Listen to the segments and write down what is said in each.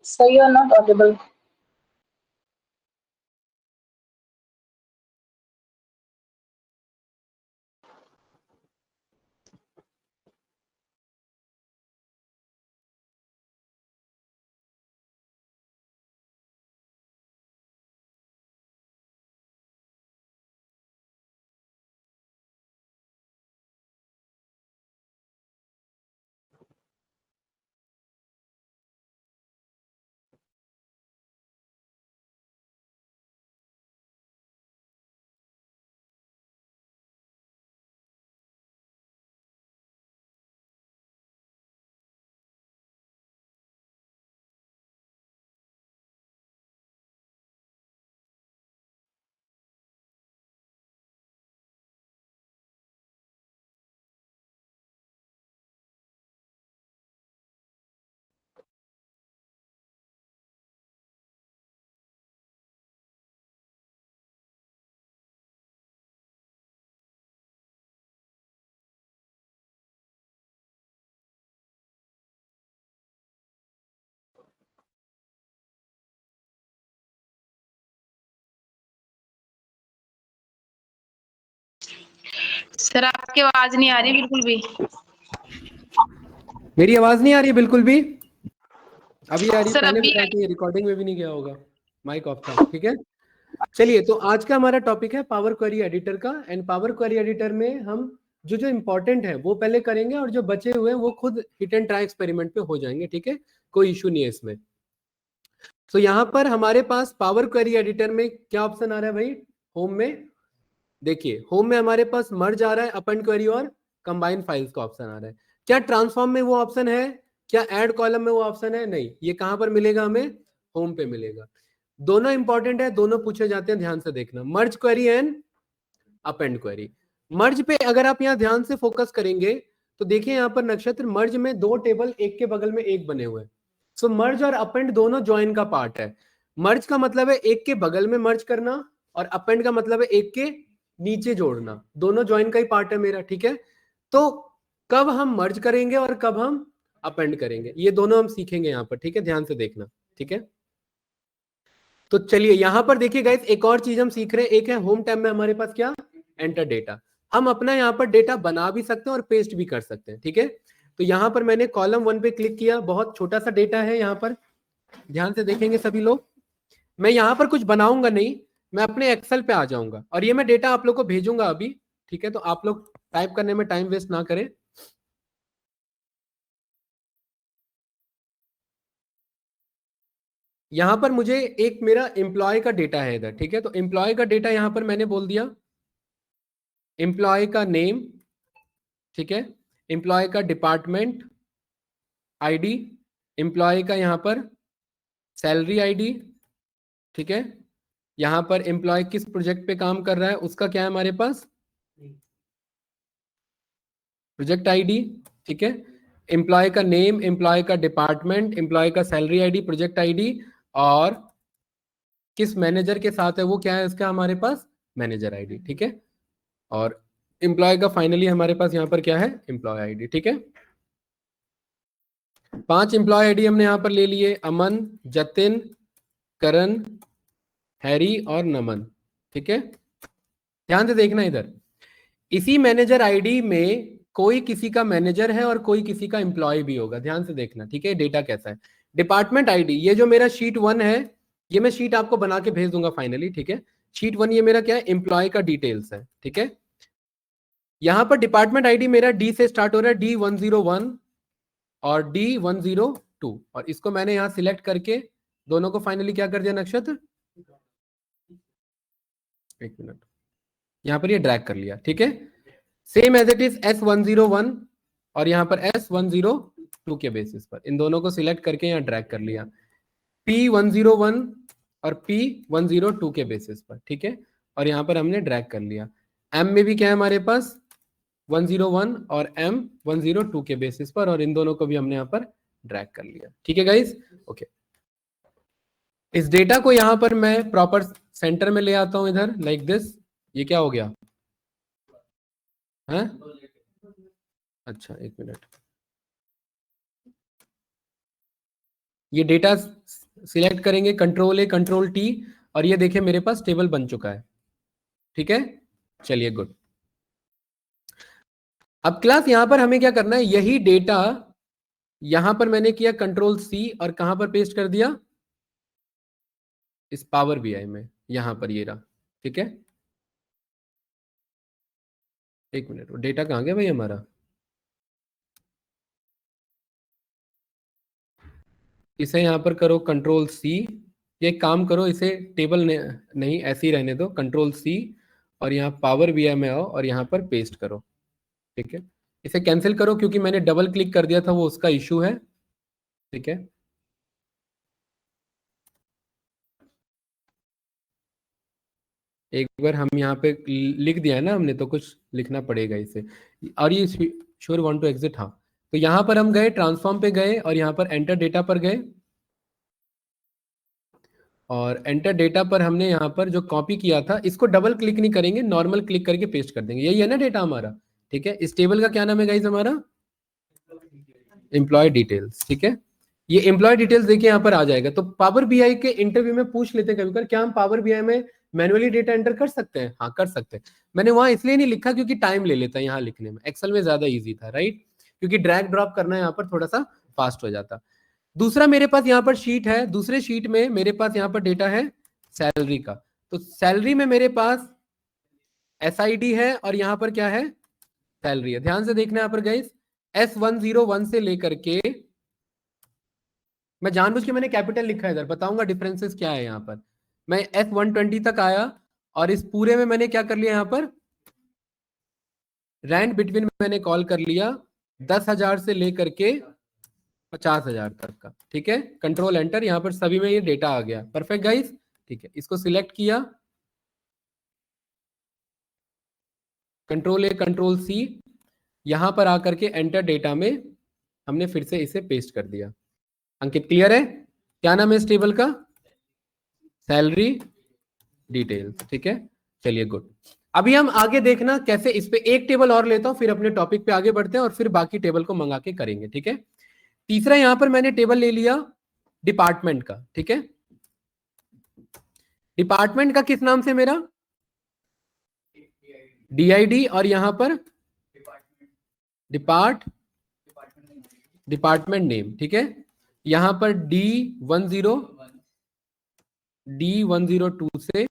Sir, you are not audible. Sir आपकी आवाज नहीं आ रही बिल्कुल भी। मेरी आवाज नहीं आ रही बिल्कुल भी? अभी आ रही? सर पहले अभी बताया कि रिकॉर्डिंग में भी नहीं गया होगा, माइक ऑफ था। ठीक है, चलिए तो आज का हमारा टॉपिक है पावर क्वेरी एडिटर का। एंड पावर क्वेरी एडिटर में हम जो जो इंपॉर्टेंट है वो पहले करेंगे और जो बचे हुए हैं वो खुद हिट एंड ट्राई एक्सपेरिमेंट पे हो जाएंगे। ठीक है, कोई इशू नहीं है इसमें। तो यहाँ पर हमारे पास पावर क्वेरी एडिटर में क्या ऑप्शन आ रहा है भाई? होम में देखिए, होम में हमारे पास मर्ज आ रहा है, अपेंड क्वेरी और कंबाइन फाइल्स का ऑप्शन आ रहा है। क्या ट्रांसफॉर्म में वो ऑप्शन है? क्या ऐड कॉलम में वो ऑप्शन है? नहीं। ये कहां पर मिलेगा हमें? होम पे मिलेगा। दोनों इंपॉर्टेंट है, दोनों पूछे जाते हैं, ध्यान से देखना। मर्ज क्वेरी एंड अपेंड क्वेरी। मर्ज पे अगर आप यहाँ ध्यान से फोकस करेंगे तो देखिए यहाँ पर नक्षत्र मर्ज में दो टेबल एक के बगल में एक बने हुए हैं। सो मर्ज और अपेंड दोनों ज्वाइन का पार्ट है। मर्ज का मतलब है एक के बगल में मर्ज करना और अपेंड का मतलब है एक के नीचे जोड़ना। दोनों ज्वाइन का ही पार्ट है मेरा। ठीक है, तो कब हम मर्ज करेंगे और कब हम अपेंड करेंगे ये दोनों हम सीखेंगे यहाँ पर। ठीक है, ध्यान से देखना। ठीक है, तो चलिए यहां पर देखिए गाइस, एक और चीज हम सीख रहे हैं। एक है होम टैब में हमारे पास क्या? Enter data. हम अपना यहाँ पर डेटा बना भी सकते हैं और पेस्ट भी कर सकते हैं। ठीक है, तो यहाँ पर मैंने कॉलम 1 पे क्लिक किया। बहुत छोटा सा डेटा है यहाँ पर, ध्यान से देखेंगे सभी लोग। मैं यहाँ पर कुछ बनाऊंगा नहीं, मैं अपने एक्सेल पे आ जाऊंगा और ये मैं डेटा आप लोग को भेजूंगा अभी। ठीक है, तो आप लोग टाइप करने में टाइम वेस्ट ना करें। यहां पर मुझे एक मेरा एम्प्लॉय का डेटा है इधर। ठीक है, तो एम्प्लॉय का डेटा यहां पर मैंने बोल दिया एम्प्लॉय का नेम। ठीक है, एम्प्लॉय का डिपार्टमेंट आईडी, एम्प्लॉय का यहां पर सैलरी आईडी। ठीक है, यहां पर एम्प्लॉय किस प्रोजेक्ट पे काम कर रहा है उसका क्या है हमारे पास? Project ID. ठीक है, एम्प्लॉय का नेम, एम्प्लॉय का डिपार्टमेंट, एम्प्लॉय का सैलरी आईडी, प्रोजेक्ट आईडी, और किस मैनेजर के साथ है वो क्या है इसका हमारे पास? Manager ID. ठीक है, और एम्प्लॉय का फाइनली हमारे पास यहाँ पर क्या है? Employee ID. ठीक है, 5 एम्प्लॉय आईडी हमने यहाँ पर ले लिए, अमन, जतिन, करण, हैरी और नमन। ठीक है, ध्यान से देखना इधर। इसी मैनेजर आईडी में कोई किसी का मैनेजर है और कोई किसी का एम्प्लॉय भी होगा। ध्यान से देखना। ठीक है, डेटा कैसा है? डिपार्टमेंट आईडी, ये जो मेरा शीट 1 है, ये मैं शीट आपको बना के भेज दूंगा फाइनली। ठीक है, शीट 1 ये मेरा क्या है? एम्प्लॉय का डिटेल्स है। ठीक है, यहां पर डिपार्टमेंट आईडी मेरा डी से स्टार्ट हो रहा है, D101 और D102, और इसको मैंने यहां सिलेक्ट करके दोनों को फाइनली क्या कर दिया नक्षत्र? एक मिनट, यहां पर ये ड्रैग कर लिया। ठीक है, same as it is S101 और यहां पर S102 के बेसिस पर इन दोनों को सिलेक्ट करके यहां ड्रैग कर लिया, P101 और P102 के बेसिस पर। ठीक है, और यहां पर हमने ड्रैग कर लिया। M में भी क्या है हमारे पास? 101 और M102 के बेसिस पर, और इन दोनों को भी हमने यहाँ पर ड्रैग कर लिया। ठीक है गाइस, ओके। इस डेटा को यहाँ पर मैं प्रॉपर सेंटर में ले आता हूं इधर, लाइक दिस। ये क्या हो गया है? अच्छा एक मिनट, ये डेटा सिलेक्ट करेंगे, कंट्रोल ए कंट्रोल टी, और ये देखिए मेरे पास टेबल बन चुका है। ठीक है, चलिए गुड। अब क्लास यहां पर हमें क्या करना है, यही डेटा यहां पर मैंने किया कंट्रोल सी और कहां पर पेस्ट कर दिया, इस पावर बीआई में, यहां पर ये रहा। ठीक है, एक मिनट, वो डेटा कहां गया भाई हमारा, इसे यहां पर करो कंट्रोल सी, ये काम करो, इसे टेबल नहीं ऐसे ही रहने दो, कंट्रोल सी, और यहाँ पावर बीआई में आओ और यहाँ पर पेस्ट करो। ठीक है, इसे कैंसिल करो क्योंकि मैंने डबल क्लिक कर दिया था, वो उसका इशू है। ठीक है, एक बार हम यहाँ पे लिख दिया है ना हमने, तो कुछ लिखना पड़ेगा इसे। और ये श्योर वांट टू एग्जिट, हाँ, तो यहाँ पर हम गए, ट्रांसफॉर्म पे गए और यहाँ पर एंटर डेटा पर गए, और एंटर डेटा पर हमने यहाँ पर जो कॉपी किया था, इसको डबल क्लिक नहीं करेंगे, नॉर्मल क्लिक करके पेस्ट कर देंगे। यही है ना डेटा हमारा। ठीक है, इस टेबल का क्या नाम है गाइस हमारा, एम्प्लॉय डिटेल्स। ठीक है, ये एम्प्लॉय डिटेल्स देखिए यहाँ पर आ जाएगा। तो पावर बीआई के इंटरव्यू में पूछ लेते हैं कभी कभी, क्या हम पावर बीआई में मैनुअली डेटा एंटर कर सकते हैं? हाँ कर सकते हैं। मैंने वहां इसलिए नहीं लिखा क्योंकि टाइम ले लेता है यहाँ लिखने में, एक्सेल में ज्यादा इजी था, राइट, क्योंकि ड्रैग ड्रॉप करना यहाँ पर थोड़ा सा फास्ट हो जाता। दूसरा मेरे पास यहाँ पर शीट है, दूसरे शीट में मेरे पास यहाँ पर डेटा है सैलरी का। तो सैलरी में मेरे पास एसआईडी है और यहाँ पर क्या है, सैलरी है। ध्यान से देखना यहाँ पर गाइस, S101 से लेकर के, मैं जानबूझ के मैंने कैपिटल लिखा है इधर, बताऊंगा डिफरेंसेस क्या है यहाँ पर। मैं S120 तक आया और इस पूरे में मैंने क्या कर लिया, यहाँ पर रैंड बिटवीन मैंने कॉल कर लिया 10,000 से लेकर के 50,000 तक का। ठीक है, कंट्रोल एंटर, यहाँ पर सभी में ये डेटा आ गया। Perfect guys. ठीक है, इसको सिलेक्ट किया, कंट्रोल ए कंट्रोल सी, यहां पर आकर के एंटर डेटा में हमने फिर से इसे पेस्ट कर दिया। अंकित क्लियर है? क्या नाम है इस टेबल का, सैलरी डिटेल्स। ठीक है, चलिए गुड। अभी हम आगे देखना कैसे, इस पे एक टेबल और लेता हूं, फिर अपने टॉपिक पे आगे बढ़ते हैं और फिर बाकी टेबल को मंगा के करेंगे। ठीक है, तीसरा यहां पर मैंने टेबल ले लिया डिपार्टमेंट का। ठीक है, डिपार्टमेंट का किस नाम से, मेरा DID, और यहां पर डिपार्टमेंट नेम। ठीक है, यहां पर D102 से,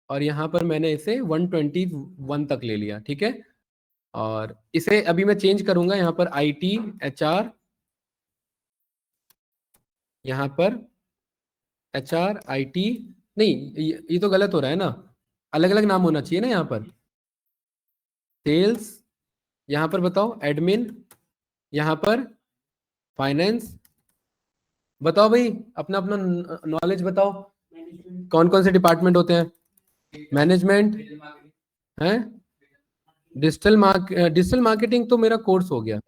और यहां पर मैंने इसे 121 तक ले लिया। ठीक है, और इसे अभी मैं चेंज करूंगा, यहां पर IT HR, यहां पर HR IT, नहीं ये तो गलत हो रहा है ना, अलग अलग नाम होना चाहिए ना। यहाँ पर सेल्स, यहाँ पर बताओ एडमिन, यहाँ पर फाइनेंस। बताओ भाई, अपना अपना नॉलेज बताओ, कौन कौन से डिपार्टमेंट होते हैं? मैनेजमेंट है, डिजिटल मार्केटिंग तो मेरा कोर्स हो गया,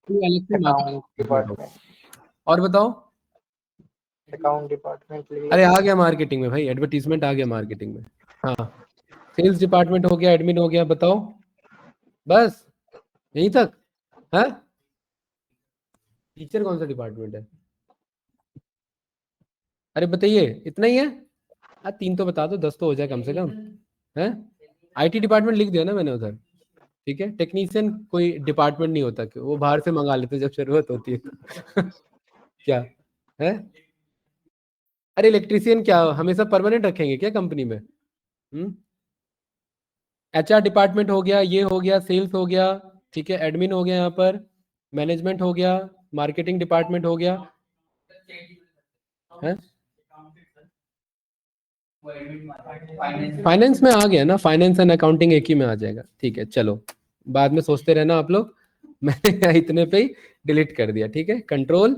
कोई अलग से अकाउंट मार्केटिंग हो। डिपार्टमेंट, और बताओ, अकाउंट डिपार्टमेंट अरे आ गया मार्केटिंग में भाई, एडवर्टीजमेंट आ गया मार्केटिंग में। हाँ, सेल्स डिपार्टमेंट हो गया, एडमिन हो गया, बताओ बस यहीं तक है। टीचर कौन सा डिपार्टमेंट है? अरे बताइए, इतना ही है? हाँ 3 तो बता दो, 10 तो हो जाए कम से कम, है। IT डिपार्टमेंट लिख दिया ना मैंने उधर। ठीक है, टेक्नीशियन कोई डिपार्टमेंट नहीं होता, कि वो बाहर से मंगा लेते जब जरूरत होती है तो। क्या है? अरे इलेक्ट्रीशियन क्या हमेशा परमानेंट रखेंगे क्या कंपनी में? HR डिपार्टमेंट हो गया, ये हो गया, सेल्स हो गया, ठीक है, एडमिन हो गया, यहाँ पर मैनेजमेंट हो गया, मार्केटिंग डिपार्टमेंट हो गया है। फाइनेंस में आ गया ना, फाइनेंस एंड अकाउंटिंग एक ही में आ जाएगा। ठीक है, चलो बाद में सोचते रहना आप लोग। मैंने इतने पे ही डिलीट कर दिया। ठीक है, कंट्रोल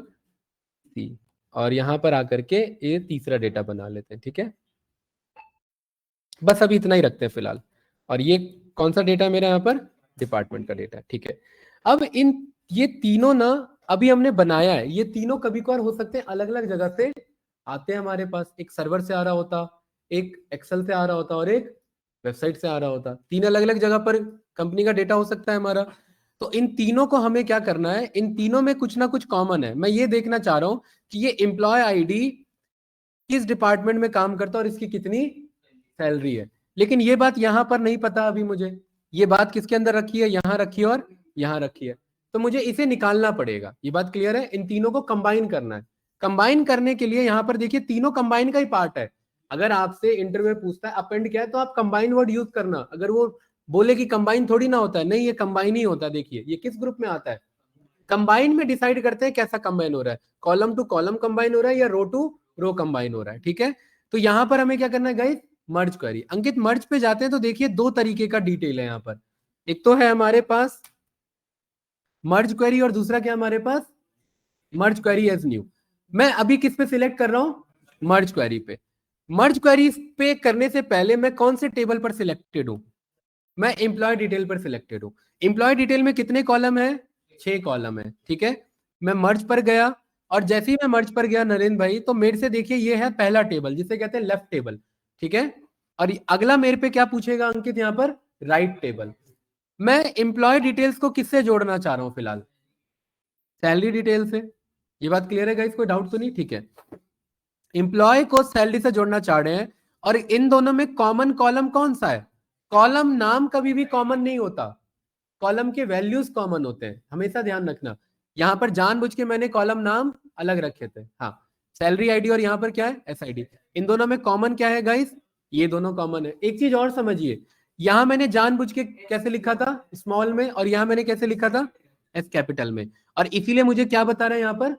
C, और यहां पर आकर के ये तीसरा डेटा बना लेते हैं। ठीक है, बस अभी इतना ही रखते हैं फिलहाल। और ये कौन सा डेटा मेरा यहाँ पर, डिपार्टमेंट का डेटा। ठीक है, अब ये तीनों ना अभी हमने बनाया है, ये तीनों कभी कभार हो सकते हैं अलग अलग जगह से आते हैं हमारे पास, एक सर्वर से आ रहा होता, एक एक्सेल से आ रहा होता, और एक वेबसाइट से आ रहा होता। 3 अलग अलग जगह पर कंपनी का डेटा हो सकता है हमारा। तो इन तीनों को हमें क्या करना है, इन तीनों में कुछ ना कुछ कॉमन है। मैं ये देखना चाह रहा हूं कि ये एम्प्लॉय आईडी किस डिपार्टमेंट में काम करता है और इसकी कितनी सैलरी है। लेकिन ये बात यहां पर नहीं पता अभी मुझे, ये बात किसके अंदर रखी है, यहां रखी है और यहां रखी है। तो मुझे इसे निकालना पड़ेगा। ये बात क्लियर है? इन तीनों को कंबाइन करना है। कंबाइन करने के लिए यहां पर देखिए तीनों कंबाइन का ही पार्ट है। अगर आपसे इंटरव्यू पूछता है अपेंड क्या है, तो आप कंबाइन वर्ड यूज करना। अगर वो बोले कि कंबाइन थोड़ी ना होता है, नहीं, ये कंबाइन ही होता है। देखिए ये किस ग्रुप में आता है, कंबाइन में डिसाइड करते हैं कैसा कंबाइन हो रहा है, कॉलम टू कॉलम कंबाइन हो रहा है या रो टू रो कंबाइन हो रहा है। ठीक है, तो यहां पर हमें क्या करना है गाइस, मर्ज क्वेरी। अंकित मर्ज पे जाते हैं तो देखिए दो तरीके का डिटेल है यहां पर। एक तो है हमारे पास मर्ज क्वेरी और दूसरा क्या हमारे पास, मर्ज क्वेरी एज न्यू। मैं अभी किस पे सिलेक्ट कर रहा हूं, मर्ज क्वेरी पे। मर्ज क्वेरी पे करने से पहले मैं कौन से टेबल पर सिलेक्टेड हूं, मैं एम्प्लॉय डिटेल पर सिलेक्टेड हूं। एम्प्लॉय डिटेल में कितने कॉलम है, 6 कॉलम है। ठीक है, मैं मर्ज पर गया और जैसे ही मैं मर्ज पर गया नरेंद्र भाई, तो मेरे से देखिए ये है पहला टेबल जिसे कहते हैं लेफ्ट टेबल। ठीक है, और अगला मेरे पे क्या पूछेगा अंकित, यहां पर राइट टेबल। मैं एम्प्लॉय डिटेल्स को किससे जोड़ना चाह रहा हूं फिलहाल, सैलरी डिटेल से। ये बात क्लियर है गाइस, कोई डाउट तो नहीं? ठीक है, एम्प्लॉय को सैलरी से जोड़ना चाह रहे हैं और इन दोनों में कॉमन कॉलम कौन सा है, कॉलम नाम कभी भी कॉमन नहीं होता, कॉलम के वैल्यूज कॉमन होते हैं, हमेशा ध्यान रखना। यहां पर जानबूझ के मैंने कॉलम नाम अलग रखे थे। हाँ, सैलरी आईडी और यहां पर क्या है, एसआईडी। इन दोनों में कॉमन क्या है गाइस, ये दोनों कॉमन है। एक चीज और समझिए, यहां मैंने जानबूझ के कैसे लिखा था, स्मॉल में, और यहां मैंने कैसे लिखा था, एस कैपिटल में। और इसीलिए मुझे क्या बता रहे हैं यहां पर,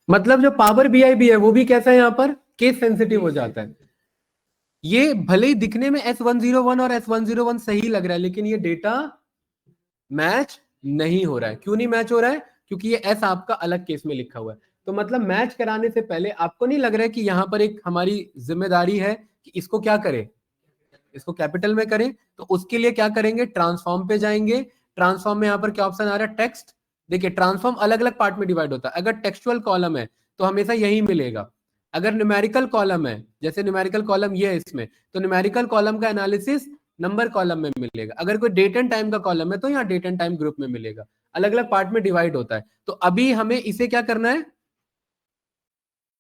मतलब जो पावर बीआई भी है वो भी कैसा है, यहां पर केस सेंसिटिव हो जाता है। ये भले ही दिखने में S101 और S101 सही लग रहा है, लेकिन ये डेटा मैच नहीं हो रहा है। क्यों नहीं मैच हो रहा है, क्योंकि ये S आपका अलग केस में लिखा हुआ है। तो मतलब मैच कराने से पहले आपको नहीं लग रहा है कि यहां पर एक हमारी जिम्मेदारी है कि इसको क्या करें, इसको कैपिटल में करें। तो उसके लिए क्या करेंगे, ट्रांसफॉर्म पे जाएंगे। ट्रांसफॉर्म में यहाँ पर क्या ऑप्शन आ रहा है, टेक्स्ट। देखिए ट्रांसफॉर्म अलग अलग पार्ट में डिवाइड होता है। अगर टेक्सचुअल कॉलम है तो हमेशा यही मिलेगा। अगर न्यूमेरिकल कॉलम है, जैसे न्यूमेरिकल कॉलम ये है इसमें, तो न्यूमेरिकल कॉलम का एनालिसिस नंबर कॉलम में मिलेगा। अगर कोई डेट एंड टाइम का कॉलम है तो यहाँ डेट एंड टाइम ग्रुप में मिलेगा। अलग अलग पार्ट में डिवाइड होता है। तो अभी हमें इसे क्या करना है,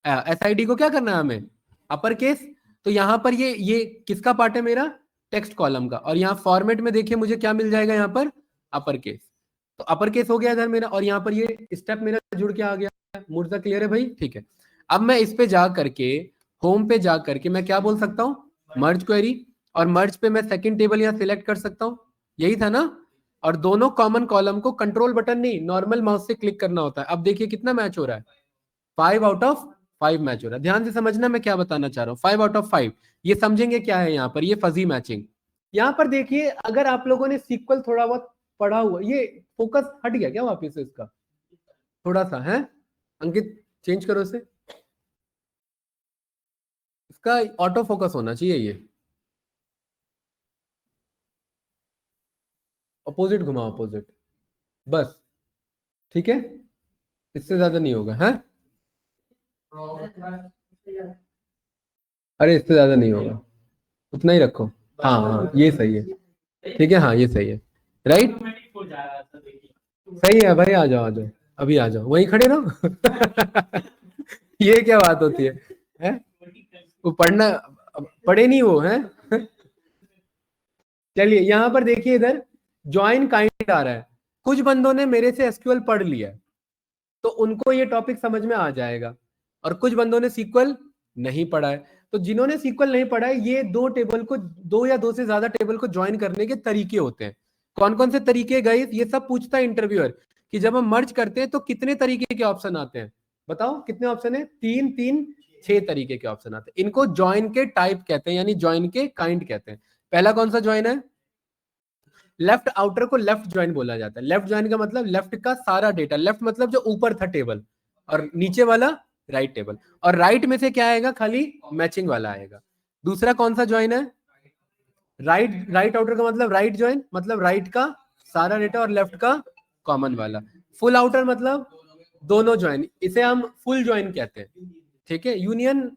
एसआईडी को क्या करना है हमें, अपर केस। तो यहां पर ये किसका पार्ट है मेरा, टेक्स्ट कॉलम का। और यहाँ फॉर्मेट में देखिए मुझे क्या मिल जाएगा, यहाँ पर अपर केस। तो अपर केस हो गया इधर मेरा, और यहाँ पर ये स्टेप मेरा जुड़ के आ गया। मुर्दा क्लियर है भाई? ठीक है, अब मैं इस पे जा करके, होम पे जा करके मैं क्या बोल सकता हूँ, मर्ज क्वेरी। और मर्ज पे मैं सेकंड टेबल यहाँ सिलेक्ट कर सकता हूँ, यही था ना। और दोनों कॉमन कॉलम को कंट्रोल बटन नहीं, नॉर्मल माउस से क्लिक करना होता है। अब देखिए कितना मैच हो रहा है, 5 आउट ऑफ 5 मैच हो रहा है। ध्यान से समझना मैं क्या बताना चाह रहा हूँ, 5 आउट ऑफ 5। ये समझेंगे क्या है यहाँ पर, ये फजी मैचिंग। यहाँ पर देखिए अगर आप लोगों ने सीक्वल थोड़ा बहुत पढ़ा हुआ, ये फोकस हट गया क्या वापिस से इसका, थोड़ा सा है अंकित, चेंज करो इसे, इसका ऑटो फोकस होना चाहिए, ये अपोजिट घुमाओ, अपोजिट, बस। ठीक है, इससे ज्यादा नहीं होगा, है? अरे इससे ज्यादा नहीं होगा, उतना ही रखो। हाँ हाँ ये सही है, ठीक है, हाँ ये सही है, राइट, सही है भाई। आ जाओ आ जाओ, अभी आ जाओ, वहीं खड़े रहो। ये क्या बात होती है? वो पढ़ना, पढ़े नहीं वो है। चलिए यहाँ पर देखिए, इधर ज्वाइन काइंड आ रहा है। कुछ बंदों ने मेरे से एसक्यूएल पढ़ लिया तो उनको ये टॉपिक समझ में आ जाएगा, और कुछ बंदों ने सीक्वल नहीं पढ़ा है। तो जिन्होंने सीक्वल नहीं पढ़ा है, ये दो टेबल को, दो या दो से ज्यादा टेबल को ज्वाइन करने के तरीके होते हैं। कौन कौन से तरीके गाइस, ये सब पूछता है इंटरव्यूअर कि जब हम मर्ज करते हैं तो कितने तरीके के ऑप्शन आते हैं, बताओ कितने ऑप्शन है, 3 3 6 तरीके के ऑप्शन आते हैं। इनको ज्वाइन के टाइप कहते हैं, यानी ज्वाइन के काइंड कहते हैं। पहला कौन सा ज्वाइन है, लेफ्ट आउटर को लेफ्ट ज्वाइन बोला जाता है। लेफ्ट ज्वाइन का मतलब लेफ्ट का सारा डेटा, लेफ्ट मतलब जो ऊपर था टेबल, और नीचे वाला राइट टेबल, और राइट में से क्या आएगा, खाली मैचिंग वाला आएगा। दूसरा कौन सा ज्वाइन है, राइट, राइट आउटर का मतलब राइट ज्वाइन, मतलब राइट का सारा डेटा और लेफ्ट का कॉमन वाला। फुल आउटर मतलब दोनों ज्वाइन, इसे हम फुल ज्वाइन कहते हैं। ठीक है, यूनियन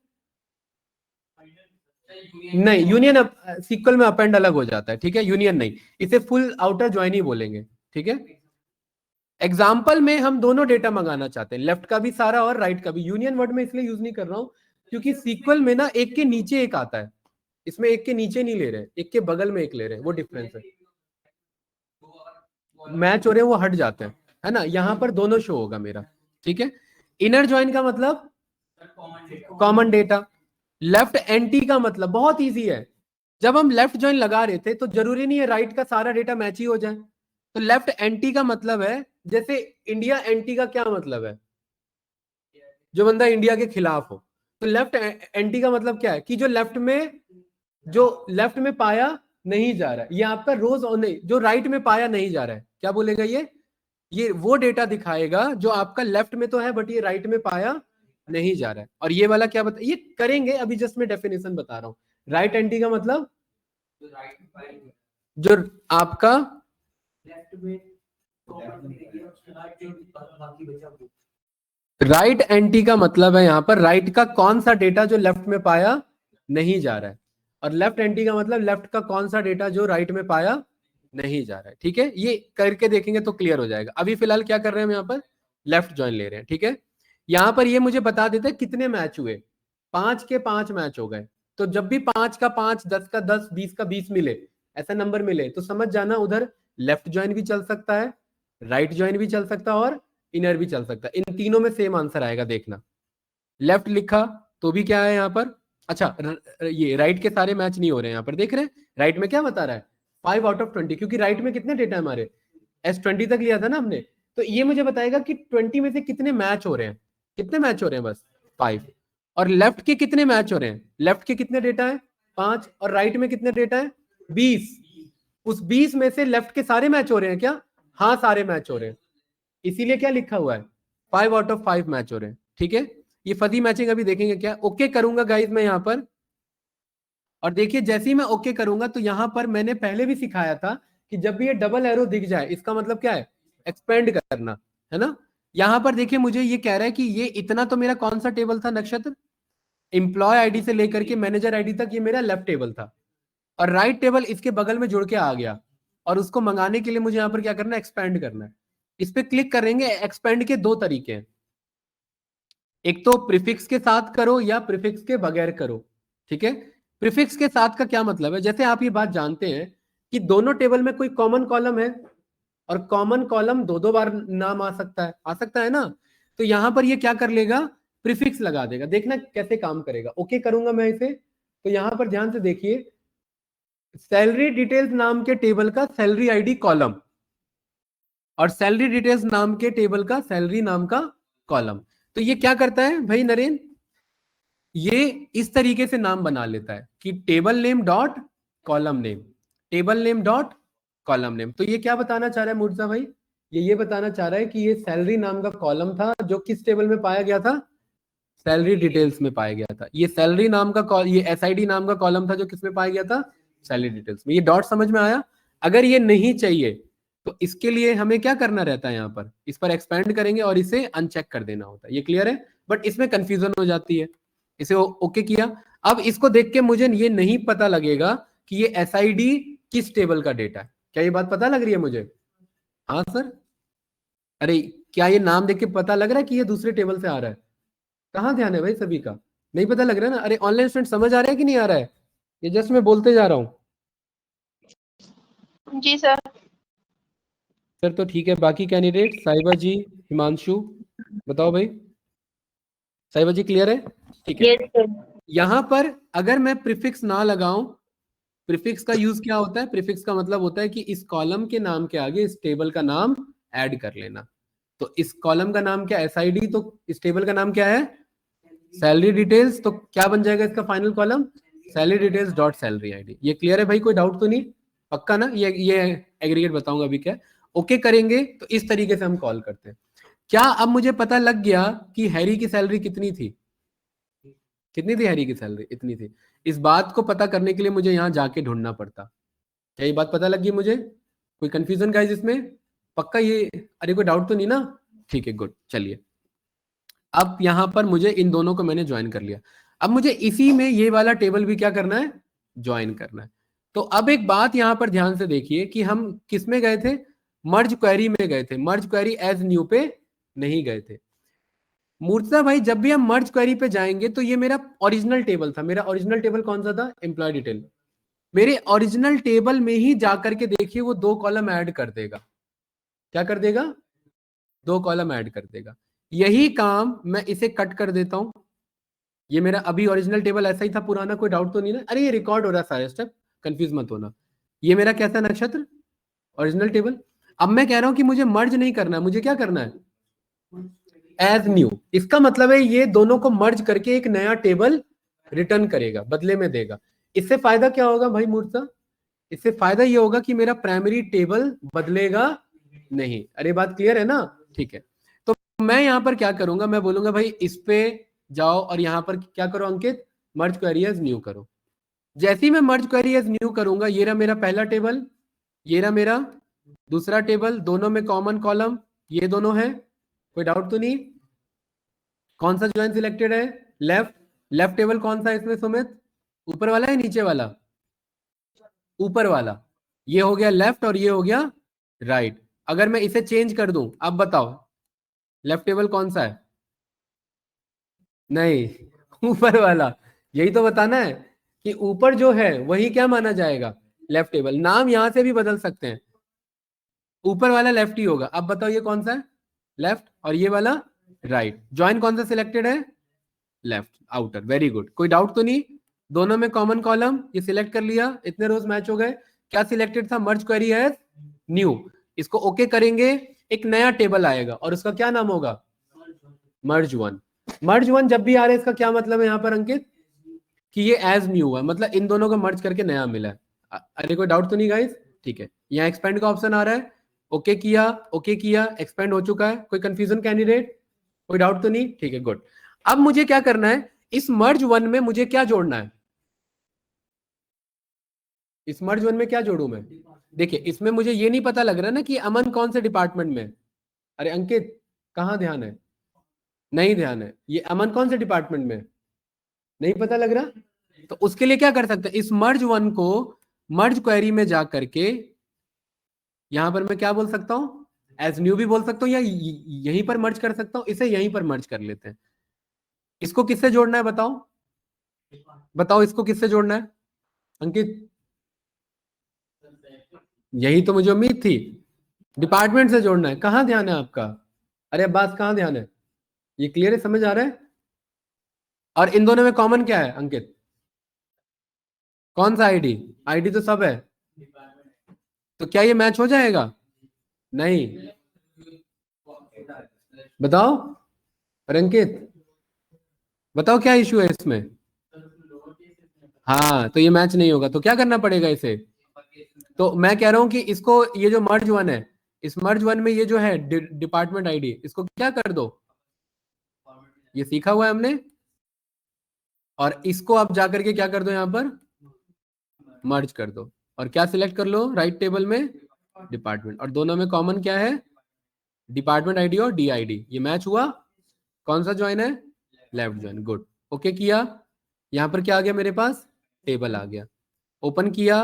नहीं, यूनियन सीक्वल में अपेंड अलग हो जाता है, ठीक है, यूनियन नहीं, इसे फुल आउटर ज्वाइन ही बोलेंगे, ठीक है। एग्जाम्पल में हम दोनों डेटा मंगाना चाहते हैं, लेफ्ट का भी सारा और राइट का भी। यूनियन वर्ड में इसलिए यूज नहीं कर रहा हूं क्योंकि सीक्वल में ना एक के नीचे एक आता है, इसमें एक के नीचे नहीं ले रहे, एक के बगल में एक ले रहे हैं, वो डिफरेंस है। मैच हो रहे हैं वो हट जाते हैं, है ना। यहां पर दोनों शो होगा मेरा, ठीक है। इनर ज्वाइन का मतलब कॉमन डेटा। लेफ्ट एंटी का मतलब बहुत इजी है, जब हम लेफ्ट ज्वाइन लगा रहे थे तो जरूरी नहीं है राइट का सारा डेटा मैच ही हो जाए। तो लेफ्ट एंटी का मतलब है, जैसे इंडिया एंटी का क्या मतलब है, जो बंदा इंडिया के खिलाफ हो। तो लेफ्ट एंटी का मतलब क्या है कि जो लेफ्ट में पाया नहीं जा रहा है, ये आपका रोज नहीं, जो राइट में पाया नहीं जा रहा है, क्या बोलेगा ये वो डेटा दिखाएगा जो आपका लेफ्ट में तो है बट ये राइट में पाया नहीं जा रहा है। और ये वाला क्या ये करेंगे अभी, जस्ट मैं डेफिनेशन बता रहा हूं। राइट एंटी का मतलब जो आपका राइट एंटी का मतलब है यहां पर राइट का कौन सा डेटा जो लेफ्ट में पाया नहीं जा रहा है, और लेफ्ट एंटी का मतलब लेफ्ट का कौन सा डेटा जो राइट में पाया नहीं जा रहा है, ठीक है। ये करके देखेंगे तो क्लियर हो जाएगा। अभी फिलहाल क्या कर रहे हैं हम यहाँ पर, लेफ्ट ज्वाइन ले रहे हैं, ठीक है। यहाँ पर ये मुझे बता देते हैं कितने मैच हुए, 5 के 5 मैच हो गए। तो जब भी 5 का 5, 10 का 10, 20 का 20 मिले, ऐसा नंबर मिले, तो समझ जाना उधर लेफ्ट ज्वाइन भी चल सकता है, राइट ज्वाइन भी चल सकता है और इनर भी चल सकता है। इन तीनों में सेम आंसर आएगा, देखना। लेफ्ट लिखा तो भी क्या है यहाँ पर, अच्छा ये राइट के सारे मैच नहीं हो रहे हैं यहाँ पर, देख रहे हैं राइट में क्या बता रहा है 5 आउट ऑफ 20, क्योंकि राइट में कितने डेटा हमारे S20 तक लिया था ना हमने। तो ये मुझे बताएगा कि 20 में से कितने मैच हो रहे हैं, कितने मैच हो रहे हैं, बस 5। और लेफ्ट के कितने मैच हो रहे हैं, लेफ्ट के कितने डेटा है 5, और राइट में कितने डेटा है 20। उस 20 में से लेफ्ट के सारे मैच हो रहे हैं क्या, हाँ सारे मैच हो रहे हैं, इसीलिए क्या लिखा हुआ है 5 आउट ऑफ 5 मैच हो रहे हैं, ठीक है। ये फजी मैचिंग अभी देखेंगे क्या। ओके करूंगा गाइस मैं यहाँ पर, और देखिए जैसे ही मैं ओके करूंगा तो यहाँ पर मैंने पहले भी सिखाया था कि जब भी ये डबल एरो दिख जाए इसका मतलब क्या है, एक्सपेंड करना, है ना। यहाँ पर देखिए मुझे ये कह रहा है कि ये इतना तो मेरा कौन सा टेबल था नक्षत्र, एम्प्लॉय आईडी से लेकर के मैनेजर आईडी तक ये मेरा लेफ्ट टेबल था, और राइट टेबल इसके बगल में जुड़ के आ गया, और उसको मंगाने के लिए मुझे यहाँ पर क्या करना है, एक्सपेंड करना है। इस पे क्लिक करेंगे। एक्सपेंड के दो तरीके हैं, एक तो प्रीफिक्स के साथ करो या प्रीफिक्स के बगैर करो, ठीक है। प्रीफिक्स के साथ का क्या मतलब है, जैसे आप ये बात जानते हैं कि दोनों टेबल में कोई कॉमन कॉलम है, और कॉमन कॉलम दो दो बार नाम आ सकता है ना। तो यहां पर ये क्या कर लेगा, प्रीफिक्स लगा देगा। देखना कैसे काम करेगा। ओके करूंगा मैं इसे, तो यहां पर ध्यान से देखिए, सैलरी डिटेल्स नाम के टेबल का सैलरी आईडी कॉलम, और सैलरी डिटेल्स नाम के टेबल का सैलरी नाम का कॉलम। तो ये क्या करता है भाई नरेन, ये इस तरीके से नाम बना लेता है कि table name dot column name, table name dot column name. तो ये क्या बताना चाह रहा है मुर्जा भाई, ये बताना चाह रहा है कि ये सैलरी नाम का कॉलम था जो किस टेबल में पाया गया था, सैलरी डिटेल्स में पाया गया था। ये सैलरी नाम का ये SID नाम का कॉलम था जो किसमें पाया गया था, सैलरी डिटेल्स में। ये डॉट समझ में आया। अगर ये नहीं चाहिए तो इसके लिए हमें क्या करना रहता है, यहाँ पर इस पर एक्सपेंड करेंगे और इसे अनचेक कर देना होता है। ये क्लियर है, बट इसमें कंफ्यूजन हो जाती है। इसे ओके किया। अब इसको देख के मुझे ये नहीं पता लगेगा कि ये SID किस टेबल का डेटा है। क्या ये बात पता लग रही है मुझे, हाँ सर। अरे क्या ये नाम देख के पता लग रहा है कि ये दूसरे टेबल से आ रहा है, कहाँ ध्यान है भाई सभी का, नहीं पता लग रहा है ना। अरे ऑनलाइन स्टूडेंट समझ आ रहा है कि नहीं आ रहा है, ये जस्ट मैं बोलते जा रहा हूँ। जी सर। सर तो ठीक है, बाकी कैंडिडेट साहिबा जी, हिमांशु, बताओ भाई। साहिबा जी क्लियर है, ठीक है। यहां पर अगर मैं प्रीफिक्स ना लगाऊं, प्रीफिक्स का यूज क्या होता है, प्रीफिक्स का मतलब होता है कि इस कॉलम के नाम के आगे इस टेबल का नाम ऐड कर लेना। तो इस कॉलम का नाम क्या है, SID, तो इस टेबल का नाम क्या है, सैलरी डिटेल्स। तो क्या बन जाएगा इसका final column, salary details dot salary ID. ये क्लियर है भाई, कोई डाउट तो नहीं, पक्का ना। ये एग्रीगेट बताऊंगा अभी क्या। ओके करेंगे तो इस तरीके से हम कॉल करते हैं। क्या अब मुझे पता लग गया कि हैरी की सैलरी कितनी थी, कितनी थी हैरी की सैलरी, इतनी थी। इस बात को पता करने के लिए मुझे यहाँ जाके ढूंढना पड़ता। क्या ये बात पता लग गई मुझे, कोई कंफ्यूजन गाइस इसमें, पक्का ये, अरे कोई डाउट तो नहीं ना, ठीक है गुड। चलिए अब यहां पर मुझे इन दोनों को मैंने ज्वाइन कर लिया। अब मुझे इसी में ये वाला टेबल भी क्या करना है, ज्वाइन करना है। तो अब एक बात यहां पर ध्यान से देखिए कि हम किस में गए थे, मर्ज क्वेरी में गए थे, मर्ज क्वेरी एज न्यू पे नहीं गए थे। मूर्तिजा भाई जब भी हम मर्ज क्वेरी पे जाएंगे तो ये मेरा ओरिजिनल टेबल था, मेरा ओरिजिनल टेबल कौन सा था, एम्प्लॉय डिटेल। मेरे ओरिजिनल टेबल में ही जाकर के देखिए वो 2 कॉलम ऐड कर देगा। क्या कर देगा, 2 कॉलम ऐड कर देगा। यही काम मैं इसे कट कर देता हूं, ये मेरा अभी ओरिजिनल टेबल ऐसा ही था पुराना, कोई डाउट तो नहीं ना, अरे ये रिकॉर्ड हो रहा है सारे स्टेप, कंफ्यूज मत होना। ये मेरा कैसा नक्षत्र, ओरिजिनल टेबल। अब मैं कह रहा हूं कि मुझे मर्ज नहीं करना है, मुझे क्या करना है, एज न्यू। इसका मतलब है ये दोनों को मर्ज करके एक नया टेबल रिटर्न करेगा, बदले में देगा। इससे फायदा क्या होगा भाई मूर्ता, इससे फायदा ये होगा कि मेरा प्राइमरी टेबल बदलेगा नहीं। अरे बात क्लियर है ना, ठीक है। तो मैं यहां पर क्या करूंगा, मैं बोलूंगा भाई इस पे जाओ और यहां पर क्या करो अंकित, मर्ज क्वेरी एज न्यू करो। जैसे ही मैं मर्ज क्वेरी एज न्यू करूंगा, ये रहा मेरा पहला टेबल, ये रहा मेरा दूसरा टेबल, दोनों में कॉमन कॉलम ये दोनों है, कोई डाउट तो नहीं। कौन सा ज्वाइन सिलेक्टेड है, लेफ्ट। लेफ्ट टेबल कौन सा है इसमें सुमित, ऊपर वाला है नीचे वाला, ऊपर वाला। ये हो गया लेफ्ट और ये हो गया राइट। अगर मैं इसे चेंज कर दूं, अब बताओ लेफ्ट टेबल कौन सा है, नहीं ऊपर वाला। यही तो बताना है कि ऊपर जो है वही क्या माना जाएगा, लेफ्ट टेबल। नाम यहां से भी बदल सकते हैं, ऊपर वाला लेफ्ट ही होगा। अब बताओ ये कौन सा है, लेफ्ट, और ये वाला राइट। ज्वाइन कौन सा सिलेक्टेड है, लेफ्ट आउटर, वेरी गुड, कोई डाउट तो नहीं। दोनों में कॉमन कॉलम ये सिलेक्ट कर लिया, इतने रोज मैच हो गए। क्या सिलेक्टेड था, मर्ज क्वेरी एज न्यू। इसको ओके करेंगे, एक नया टेबल आएगा और उसका क्या नाम होगा, मर्ज वन। मर्ज वन जब भी आ रहा है इसका क्या मतलब है यहाँ पर अंकित, कि ये एज न्यू हुआ, मतलब इन दोनों को मर्ज करके नया मिला है। अरे कोई डाउट तो नहीं गाइस, ठीक है। यहाँ एक्सपेंड का ऑप्शन आ रहा है, ओके किया, ओके किया, एक्सपेंड हो चुका है। कोई कंफ्यूजन कैंडिडेट, कोई डाउट तो नहीं, ठीक है गुड। अब मुझे क्या करना है, इस मर्ज वन में मुझे क्या जोड़ना है, इस मर्ज वन में क्या जोड़ू मैं। देखिए इसमें मुझे ये नहीं पता लग रहा ना कि अमन कौन से डिपार्टमेंट में। अरे अंकित कहाँ ध्यान है, नहीं ध्यान है, ये अमन कौन से डिपार्टमेंट में नहीं पता लग रहा। तो उसके लिए क्या कर सकते हैं, इस मर्ज वन को मर्ज क्वेरी में जा करके यहां पर मैं क्या बोल सकता हूं, एज न्यू भी बोल सकता हूं, या यहीं पर मर्ज कर सकता हूं, इसे यहीं पर मर्ज कर लेते हैं। इसको किससे जोड़ना है बताओ, बताओ इसको किससे जोड़ना है अंकित, यही तो मुझे उम्मीद थी, डिपार्टमेंट से जोड़ना है। कहां ध्यान है आपका, अरे अब्बास कहां ध्यान है, ये क्लियर है, समझ आ रहा है। और इन दोनों में कॉमन क्या है अंकित, कौन सा आईडी, आईडी तो सब है, तो क्या ये मैच हो जाएगा, नहीं, बताओ। और अंकित बताओ क्या इश्यू है इसमें, हाँ तो ये मैच नहीं होगा, तो क्या करना पड़ेगा इसे। तो मैं कह रहा हूं कि इसको, ये जो मर्ज वन है, इस मर्ज वन में ये जो है डिपार्टमेंट आईडी, इसको क्या कर दो, ये सीखा हुआ है हमने, और इसको आप जाकर के क्या कर दो, यहां पर मर्ज कर दो, और क्या सिलेक्ट कर लो राइट टेबल में, डिपार्टमेंट। और दोनों में कॉमन क्या है, डिपार्टमेंट आईडी और डी आईडी। ये मैच हुआ, कौन सा ज्वाइन है, लेफ्ट ज्वाइन, गुड। ओके किया, यहां पर क्या आ गया मेरे पास, टेबल आ गया। ओपन किया,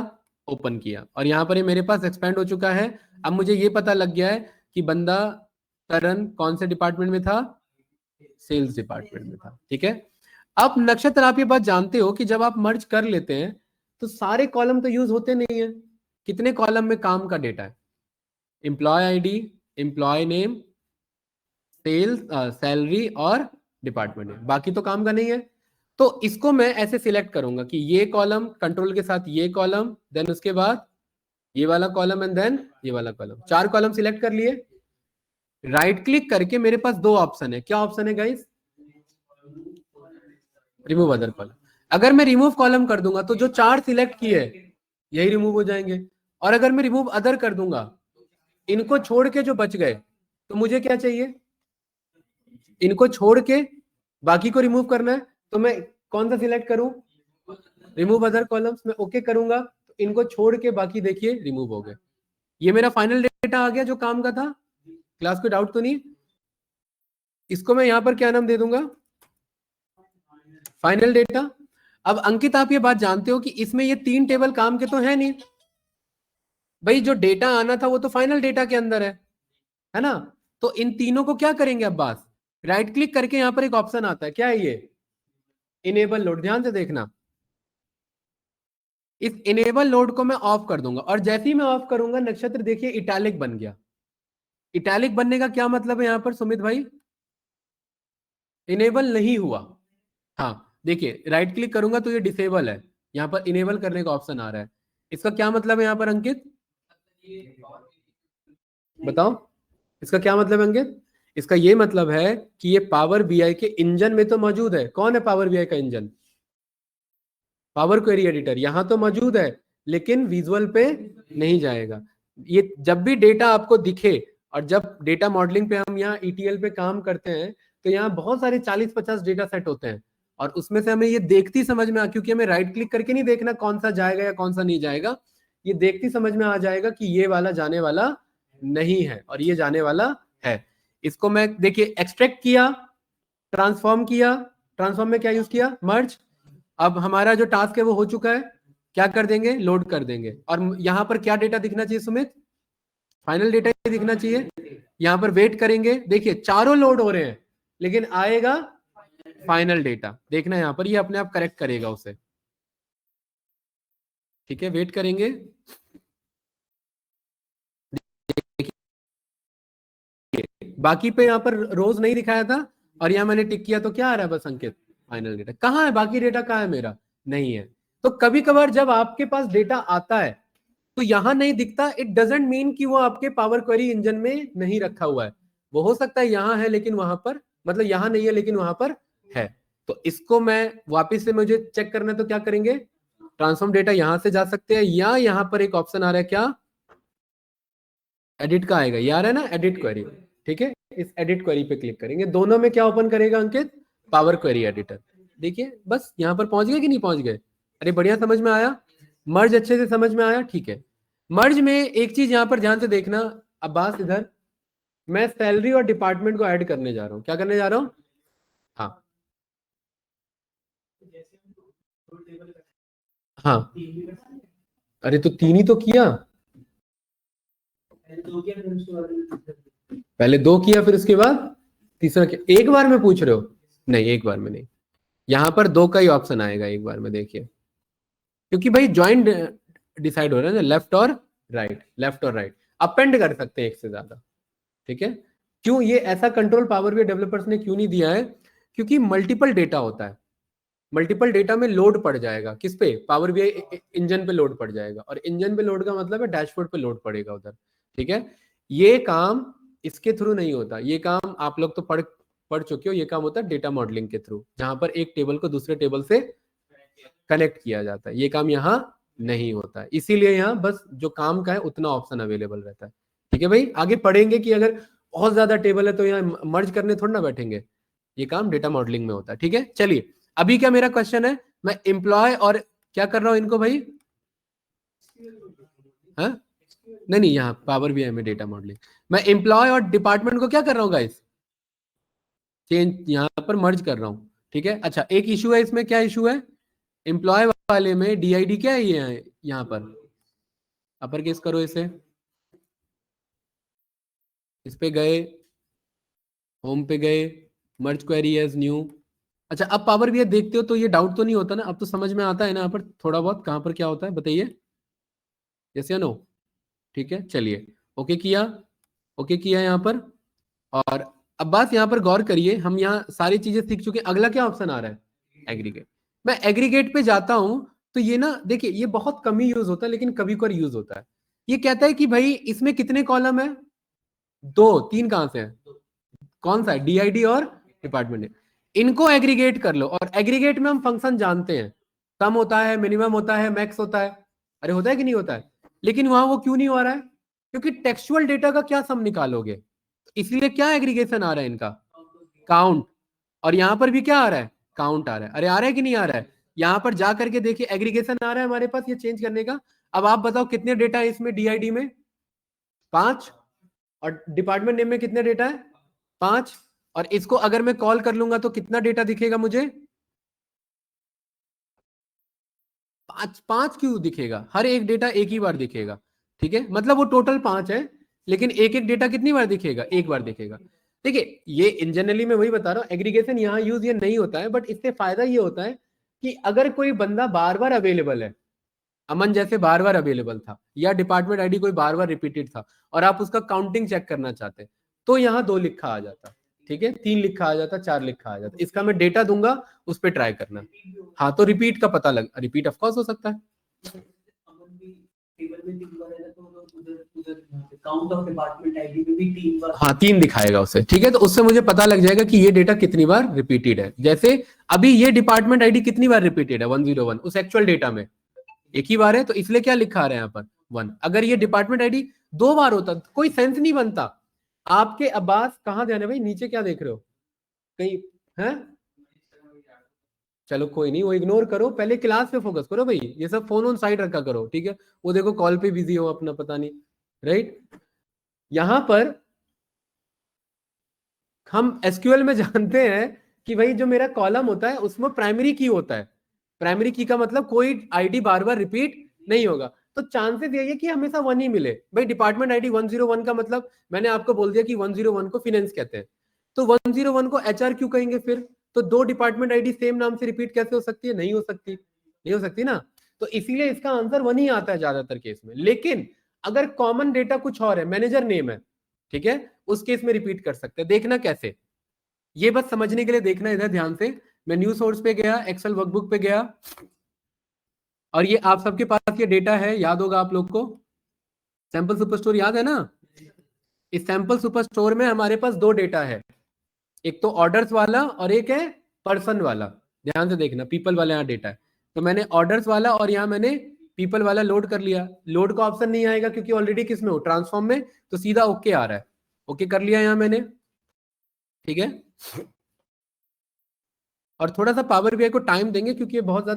ओपन किया, और यहां पर ये मेरे पास एक्सपेंड हो चुका है। अब मुझे ये पता लग गया है कि बंदा करण कौन से डिपार्टमेंट में था, सेल्स डिपार्टमेंट में था, ठीक है। अब नक्षत्र आप ये बात जानते हो कि जब आप मर्ज कर लेते हैं तो सारे कॉलम तो यूज होते नहीं है। कितने कॉलम में काम का डेटा है, employee ID, employee name, sales, salary और डिपार्टमेंट नेम, बाकी तो काम का नहीं है। तो इसको मैं ऐसे सिलेक्ट करूंगा कि ये कॉलम कंट्रोल के साथ ये कॉलम, देन उसके बाद ये वाला कॉलम एंड देन ये वाला कॉलम, 4 कॉलम सिलेक्ट कर लिए। राइट क्लिक करके मेरे पास 2 ऑप्शन है, क्या ऑप्शन है गाइस, रिमूव अदर कॉलम। अगर मैं रिमूव कॉलम कर दूंगा तो जो 4 सिलेक्ट किए यही रिमूव हो जाएंगे, और अगर मैं रिमूव अदर कर दूंगा, इनको छोड़ के जो बच गए, तो मुझे क्या चाहिए, इनको छोड़ के बाकी को रिमूव करना है। तो मैं कौन सा सिलेक्ट करूं, रिमूव अदर कॉलम्स, में ओके करूंगा तो इनको छोड़ के बाकी देखिए रिमूव हो गए। ये मेरा फाइनल डेटा आ गया जो काम का था। क्लास को डाउट तो नहीं। इसको मैं यहां पर क्या नाम दे दूंगा, फाइनल डेटा। अब अंकित आप ये बात जानते हो कि इसमें ये 3 टेबल काम के तो है नहीं भाई, जो डेटा आना था वो तो फाइनल डेटा के अंदर है ना। तो इन तीनों को क्या करेंगे अब्बास, राइट क्लिक करके यहां पर एक ऑप्शन आता है, क्या है ये, इनेबल लोड। ध्यान से देखना, इस इनेबल लोड को मैं ऑफ कर दूंगा और जैसे ही मैं ऑफ करूंगा नक्षत्र देखिए इटैलिक बन गया। इटैलिक बनने का क्या मतलब है यहां पर सुमित भाई, इनेबल नहीं हुआ। हाँ देखिए राइट क्लिक करूंगा तो ये डिसेबल है, यहां पर इनेबल करने का ऑप्शन आ रहा है। इसका क्या मतलब है यहां पर अंकित, बताओ इसका क्या मतलब है अंकित। इसका ये मतलब है कि ये पावर बीआई के इंजन में तो मौजूद है। कौन है पावर बीआई का इंजन, पावर क्वेरी एडिटर, यहां तो मौजूद है लेकिन विजुअल पे नहीं जाएगा। ये जब भी डेटा आपको दिखे, और जब डेटा मॉडलिंग पे हम यहाँ ईटीएल पे काम करते हैं तो यहाँ बहुत सारे 40-50 डेटा सेट होते हैं और उसमें से हमें ये देखती समझ में क्योंकि हमें राइट क्लिक करके नहीं देखना कौन सा जाएगा या कौन सा नहीं जाएगा, ये देखती समझ में आ जाएगा कि ये वाला जाने वाला नहीं है और ये जाने वाला है। इसको मैं देखिए एक्सट्रैक्ट किया, ट्रांसफॉर्म किया, ट्रांसफॉर्म में क्या यूज किया, मर्ज। अब हमारा जो टास्क है वो हो चुका है, क्या कर देंगे, लोड कर देंगे। और यहां पर क्या डेटा दिखना चाहिए सुमित, फाइनल डेटा दिखना चाहिए। यहां पर वेट करेंगे, देखिए चारों लोड हो रहे हैं लेकिन आएगा फाइनल डेटा, देखना यहां पर ये अपने आप करेक्ट करेगा उसे, ठीक है। वेट करेंगे, बाकी पे यहाँ पर रोज नहीं दिखाया था और यहाँ मैंने टिक किया तो क्या आ रहा है, बस अंकित फाइनल डेटा। कहाँ है बाकी डेटा, कहाँ है मेरा, नहीं है। तो कभी कभार जब आपके पास डेटा आता है तो यहां नहीं दिखता, इट डजेंट मीन कि वो आपके पावर क्वेरी इंजन में नहीं रखा हुआ है। वो हो सकता है यहां है लेकिन वहां पर, मतलब यहां नहीं है लेकिन वहां पर है। तो इसको मैं वापस से मुझे चेक करना है तो क्या करेंगे, ट्रांसफॉर्म डेटा यहां से जा सकते हैं या यहां पर एक ऑप्शन आ रहा है क्या, एडिट का आएगा, ये आ रहा है ना एडिट क्वेरी, ठीक है। इस एडिट क्वेरी पे क्लिक करेंगे, दोनों में क्या ओपन करेगा अंकित, पावर क्वेरी एडिटर। देखिए बस यहां पर पहुंच गए कि नहीं पहुंच गए, अरे बढ़िया समझ में आया, मर्ज अच्छे से समझ में आया, ठीक है। मर्ज में एक चीज यहां पर ध्यान से देखना अब्बास, इधर मैं सैलरी और डिपार्टमेंट को ऐड करने जा रहा हूं, क्या करने जा रहा हूं, हाँ हाँ, अरे तो 3 ही तो किया, पहले 2 किया फिर उसके बाद तीसरा किया, एक बार में पूछ रहे हो, नहीं एक बार में नहीं, यहां पर 2 का ही ऑप्शन आएगा एक बार में, देखिए क्योंकि भाई ज्वाइंट डिसाइड हो रहा है ना, लेफ्ट और राइट, लेफ्ट और राइट अपेंड कर सकते हैं एक से ज्यादा, ठीक है। क्यों ये ऐसा कंट्रोल पावर बीआई डेवलपर्स ने क्यों नहीं दिया है, क्योंकि मल्टीपल डेटा होता है, मल्टीपल डेटा में लोड पड़ जाएगा, किस पे, पावर बीआई इंजन पे लोड पड़ जाएगा, और इंजन पे लोड का मतलब है डैशबोर्ड पे लोड पड़ेगा उधर, ठीक है। ये काम इसके थ्रू नहीं होता, ये काम आप लोग तो पढ़ चुके हो, ये काम होता है डेटा मॉडलिंग के थ्रू, जहां पर एक टेबल को दूसरे टेबल से कनेक्ट किया जाता है, ये काम यहाँ नहीं होता है। इसीलिए यहाँ बस जो काम का है उतना ऑप्शन अवेलेबल रहता है, ठीक है भाई। आगे पढ़ेंगे कि अगर बहुत ज्यादा टेबल है तो यहाँ मर्ज करने थोड़ा ना बैठेंगे, ये काम डेटा मॉडलिंग में होता है, ठीक है। चलिए अभी क्या मेरा क्वेश्चन है, मैं एम्प्लॉय और क्या कर रहा हूं इनको भाई, हाँ नहीं नहीं, यहाँ पावर बीआई में डेटा मॉडलिंग, मैं एम्प्लॉय और डिपार्टमेंट को क्या कर रहा हूँ गाइस, चेंज यहाँ पर मर्ज कर रहा हूँ, ठीक है। अच्छा एक इशू है इसमें, क्या इशू है, एम्प्लॉय वाले में डीआईडी क्या है, ये यहाँ पर अपर केस करो इसे, इस पे गए, होम पे गए, मर्ज क्वेरी एज न्यू। अच्छा अब पावर बीआई देखते हो तो ये डाउट तो नहीं होता ना, अब तो समझ में आता है ना यहाँ पर थोड़ा बहुत कहाँ पर क्या होता है, बताइए यस या नो, ठीक है। चलिए ओके किया, ओके किया यहाँ पर। और अब बात यहाँ पर गौर करिए, हम यहाँ सारी चीजें सीख चुके हैं, अगला क्या ऑप्शन आ रहा है, एग्रीगेट। मैं एग्रीगेट पे जाता हूं तो ये ना देखिए ये बहुत कम ही यूज होता है लेकिन कभी कभार यूज होता है। ये कहता है कि भाई इसमें कितने कॉलम है, 2-3 कहां से है, कौन सा है, डीआईडी और डिपार्टमेंट, इनको एग्रीगेट कर लो। और एग्रीगेट में हम फंक्शन जानते हैं, कम होता है, मिनिमम होता है, मैक्स होता है, अरे होता है कि नहीं होता है, लेकिन वहां वो क्यों नहीं हो रहा है, क्योंकि टेक्सचुअल डेटा का क्या सम निकालोगे, इसलिए क्या एग्रीगेशन आ रहा है इनका, काउंट। और यहां पर भी क्या आ रहा है, काउंट आ रहा है, अरे आ रहा है कि नहीं आ रहा है, यहां पर जा करके देखिए एग्रीगेशन आ रहा है हमारे पास ये चेंज करने का। अब आप बताओ कितने डेटा है इसमें, डीआईडी में 5, और डिपार्टमेंट नेम में कितने डेटा है 5, और इसको अगर मैं कॉल कर लूंगा तो कितना डेटा दिखेगा मुझे, पांच पांच क्यों दिखेगा? हर एक डेटा एक ही बार दिखेगा, ठीक है, मतलब वो टोटल 5 है, लेकिन एक एक डेटा कितनी बार दिखेगा? एक बार दिखेगा। देखिए ये इन जनरली मैं वही बता रहा हूँ, एग्रीगेशन यहाँ यूज ये नहीं होता है, बट इससे फायदा ये होता है कि अगर कोई बंदा बार बार अवेलेबल है, अमन जैसे बार बार अवेलेबल था, या डिपार्टमेंट आईडी कोई बार बार रिपीटेड था, और आप उसका काउंटिंग चेक करना चाहते हैं, तो यहाँ 2 लिखा आ जाता, ठीक है, 3 लिखा आ जाता, 4 लिखा आ जाता। इसका मैं डेटा दूंगा, उस पर ट्राई करना। हाँ तो रिपीट का पता लग, रिपीट ऑफकोर्स हो सकता है। हाँ 3 दिखाएगा उसे, ठीक है, तो उससे मुझे पता लग जाएगा कि ये डेटा कितनी बार रिपीटेड है। जैसे अभी ये डिपार्टमेंट आईडी कितनी बार रिपीटेड है? 101 उस एक्चुअल डेटा में एक ही बार है, तो इसलिए क्या लिखा आ रहा है यहाँ पर 1। अगर ये डिपार्टमेंट आईडी 2 बार होता कोई सेंस नहीं बनता। आपके अब्बास कहाँ ध्यान है भाई? नीचे क्या देख रहे हो कहीं? है चलो कोई नहीं, वो इग्नोर करो, पहले क्लास पे फोकस करो भाई, ये सब फोन ऑन साइड रखा करो, ठीक है। वो देखो कॉल पे बिजी हो अपना, पता नहीं, राइट। यहां पर हम एसक्यूएल में जानते हैं कि भाई जो मेरा कॉलम होता है उसमें प्राइमरी की होता है। प्राइमरी की का मतलब कोई आईडी बार बार रिपीट नहीं होगा, तो चांसेस यही है कि हमेशा 1 ही मिले। भाई डिपार्टमेंट आईडी 101 का मतलब मैंने आपको बोल दिया कि 101 को फिनेंस कहते हैं, तो 101 को एचआर क्यों कहेंगे फिर? तो 2 डिपार्टमेंट आईडी सेम नाम से रिपीट कैसे हो सकती है? नहीं हो सकती, नहीं हो सकती ना। तो इसीलिए इसका आंसर 1 ही आता है ज्यादातर केस में। लेकिन अगर कॉमन डेटा कुछ और है, मैनेजर नेम है, ठीक है, उस केस में रिपीट कर सकते हैं। देखना कैसे, ये बस समझने के लिए देखना इधर ध्यान से। मैं न्यू सोर्स पे गया, एक्सेल वर्कबुक पे गया, और ये आप सबके पास ये डेटा है, याद होगा आप लोग को, सैंपल सुपरस्टोर याद है ना? इस सैंपल सुपरस्टोर में हमारे पास 2 डेटा है, एक तो ऑर्डर्स वाला और एक है पर्सन वाला। ध्यान से देखना, पीपल वाला यहाँ डेटा है, तो मैंने ऑर्डर्स वाला और यहाँ मैंने पीपल वाला लोड कर लिया। लोड का ऑप्शन नहीं आएगा क्योंकि ऑलरेडी किस में हो? ट्रांसफॉर्म में, तो सीधा ओके आ रहा है। ओके कर लिया यहाँ मैंने, ठीक है। और थोड़ा सा पावर बीआई को टाइम देंगे क्योंकि ये बहुत ज्यादा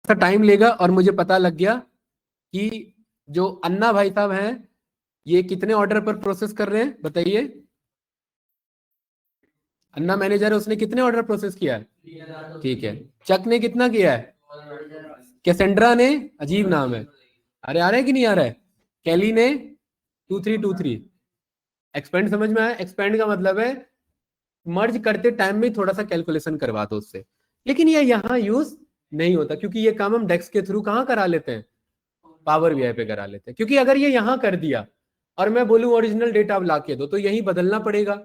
टाइम लेगा। और मुझे पता लग गया कि जो अन्ना भाई साहब हैं, ये कितने ऑर्डर पर प्रोसेस कर रहे हैं बताइए? अन्ना मैनेजर है, उसने कितने ऑर्डर प्रोसेस किया है? ठीक है। चक ने कितना किया है? कैसेंड्रा ने, अजीब नाम है, अरे आ रहा है कि नहीं आ रहा है? कैली ने 2323। एक्सपेंड समझ में आया? एक्सपेंड का मतलब है मर्ज करते टाइम में थोड़ा सा कैलकुलेशन करवा दो उससे। लेकिन ये यहाँ यूज नहीं होता क्योंकि ये काम हम डेस्क के थ्रू कहाँ करा लेते हैं? पावर बीआई पे करा लेते हैं। क्योंकि अगर ये यहाँ कर दिया और मैं बोलूं ओरिजिनल डेटा अब ला के दो, तो यही बदलना पड़ेगा।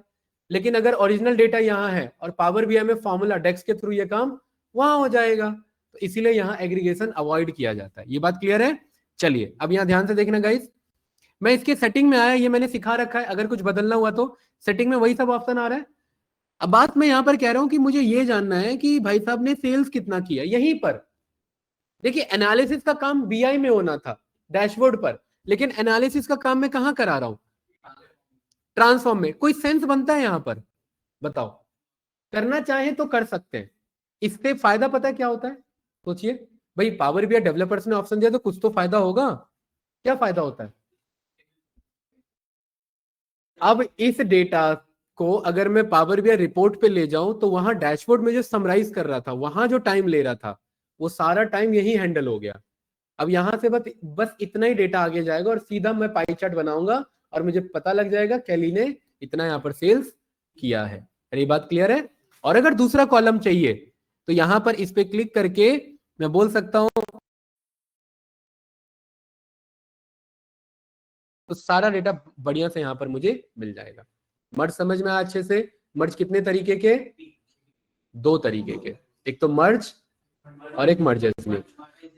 लेकिन अगर ओरिजिनल डेटा यहाँ है और पावर बीआई में फॉर्मूला डेस्क के थ्रू ये काम वहां हो जाएगा, तो इसीलिए यहाँ एग्रीगेशन अवॉइड किया जाता है। ये बात क्लियर है? चलिए अब यहाँ ध्यान से देखना गाइस, मैं इसके सेटिंग में आया, ये मैंने सिखा रखा है, अगर कुछ बदलना हुआ तो सेटिंग में वही सब ऑप्शन आ रहा है। अब बात मैं यहाँ पर कह रहा हूँ कि मुझे ये जानना है कि भाई साहब ने सेल्स कितना किया यहीं पर। देखिए एनालिसिस का काम बीआई में होना था, डैशबोर्ड पर, लेकिन एनालिसिस का काम मैं कहां करा रहा हूं? ट्रांसफॉर्म में। कोई सेंस बनता है यहां पर? बताओ। करना चाहे तो कर सकते हैं, इससे फायदा पता है क्या होता है? सोचिए, भाई पावर बीआई डेवलपर्स ने ऑप्शन दिया तो कुछ तो फायदा होगा। क्या फायदा होता है? अब इस डेटा को अगर मैं पावर बीआई रिपोर्ट पे ले जाऊं तो वहां डैशबोर्ड में जो समराइज कर रहा था, वहां जो टाइम ले रहा था, वो सारा टाइम यही हैंडल हो गया। अब यहां से बस इतना ही डेटा आगे जाएगा और सीधा मैं पाई चार्ट बनाऊंगा और मुझे पता लग जाएगा कैली ने इतना यहाँ पर सेल्स किया है। अरे ये बात क्लियर है? और अगर दूसरा कॉलम चाहिए तो यहां पर इस पे क्लिक करके मैं बोल सकता हूं, तो सारा डेटा बढ़िया से यहां पर मुझे मिल जाएगा। मर्ज समझ में आया अच्छे से? मर्ज कितने तरीके के? 2 तरीके के, एक तो मर्ज और एक मर्ज में।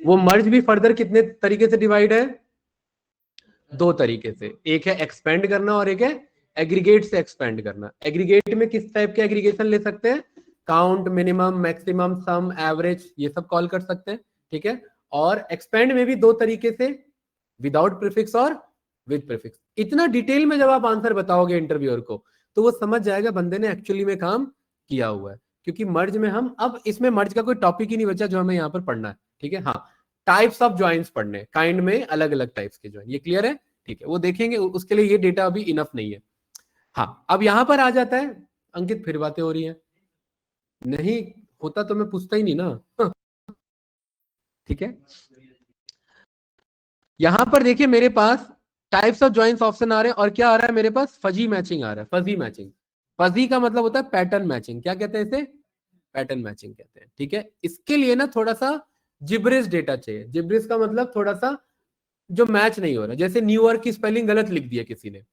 वो मर्ज भी फर्दर कितने तरीके से डिवाइड है? 2 तरीके से, एक है एक्सपेंड करना और एक है एग्रीगेट से एक्सपेंड करना। एग्रीगेट में किस टाइप के एग्रीगेशन ले सकते हैं? काउंट, मिनिमम, मैक्सिमम, सम, एवरेज, ये सब कॉल कर सकते हैं, ठीक है। और एक्सपेंड में भी 2 तरीके से, विदाउट प्रीफिक्स और विद प्रीफिक्स। इतना डिटेल में जब आप आंसर बताओगे इंटरव्यूअर को तो वो समझ जाएगा बंदे ने एक्चुअली में काम किया हुआ है। क्योंकि मर्ज में हम, अब इसमें मर्ज का कोई टॉपिक ही नहीं बचा जो हमें यहाँ पर पढ़ना है, ठीक है। हाँ, टाइप्स ऑफ ज्वाइंस पढ़ने, काइंड में अलग अलग टाइप्स के ज्वाइन, ये क्लियर है? ठीक है, वो देखेंगे, उसके लिए ये डेटा अभी इनफ नहीं है। हाँ, अब यहां पर आ जाता है, अंकित फिर बातें हो रही हैं। नहीं होता तो मैं पूछता ही नहीं ना। ठीक है, यहां पर देखिए मेरे पास टाइप्स ऑफ ज्वाइंस ऑप्शन आ रहे हैं और क्या आ रहा है मेरे पास? फजी मैचिंग आ रहा है। फजी मैचिंग, फजी का मतलब होता है पैटर्न मैचिंग। क्या कहते हैं इसे? पैटर्न मैचिंग कहते हैं, ठीक है। इसके लिए ना थोड़ा सा जिब्रिश डेटा चाहिए। जिब्रिश का मतलब थोड़ा सा जो मैच नहीं हो रहा, जैसे न्यूयॉर्क की स्पेलिंग गलत लिख दिया किसी ने,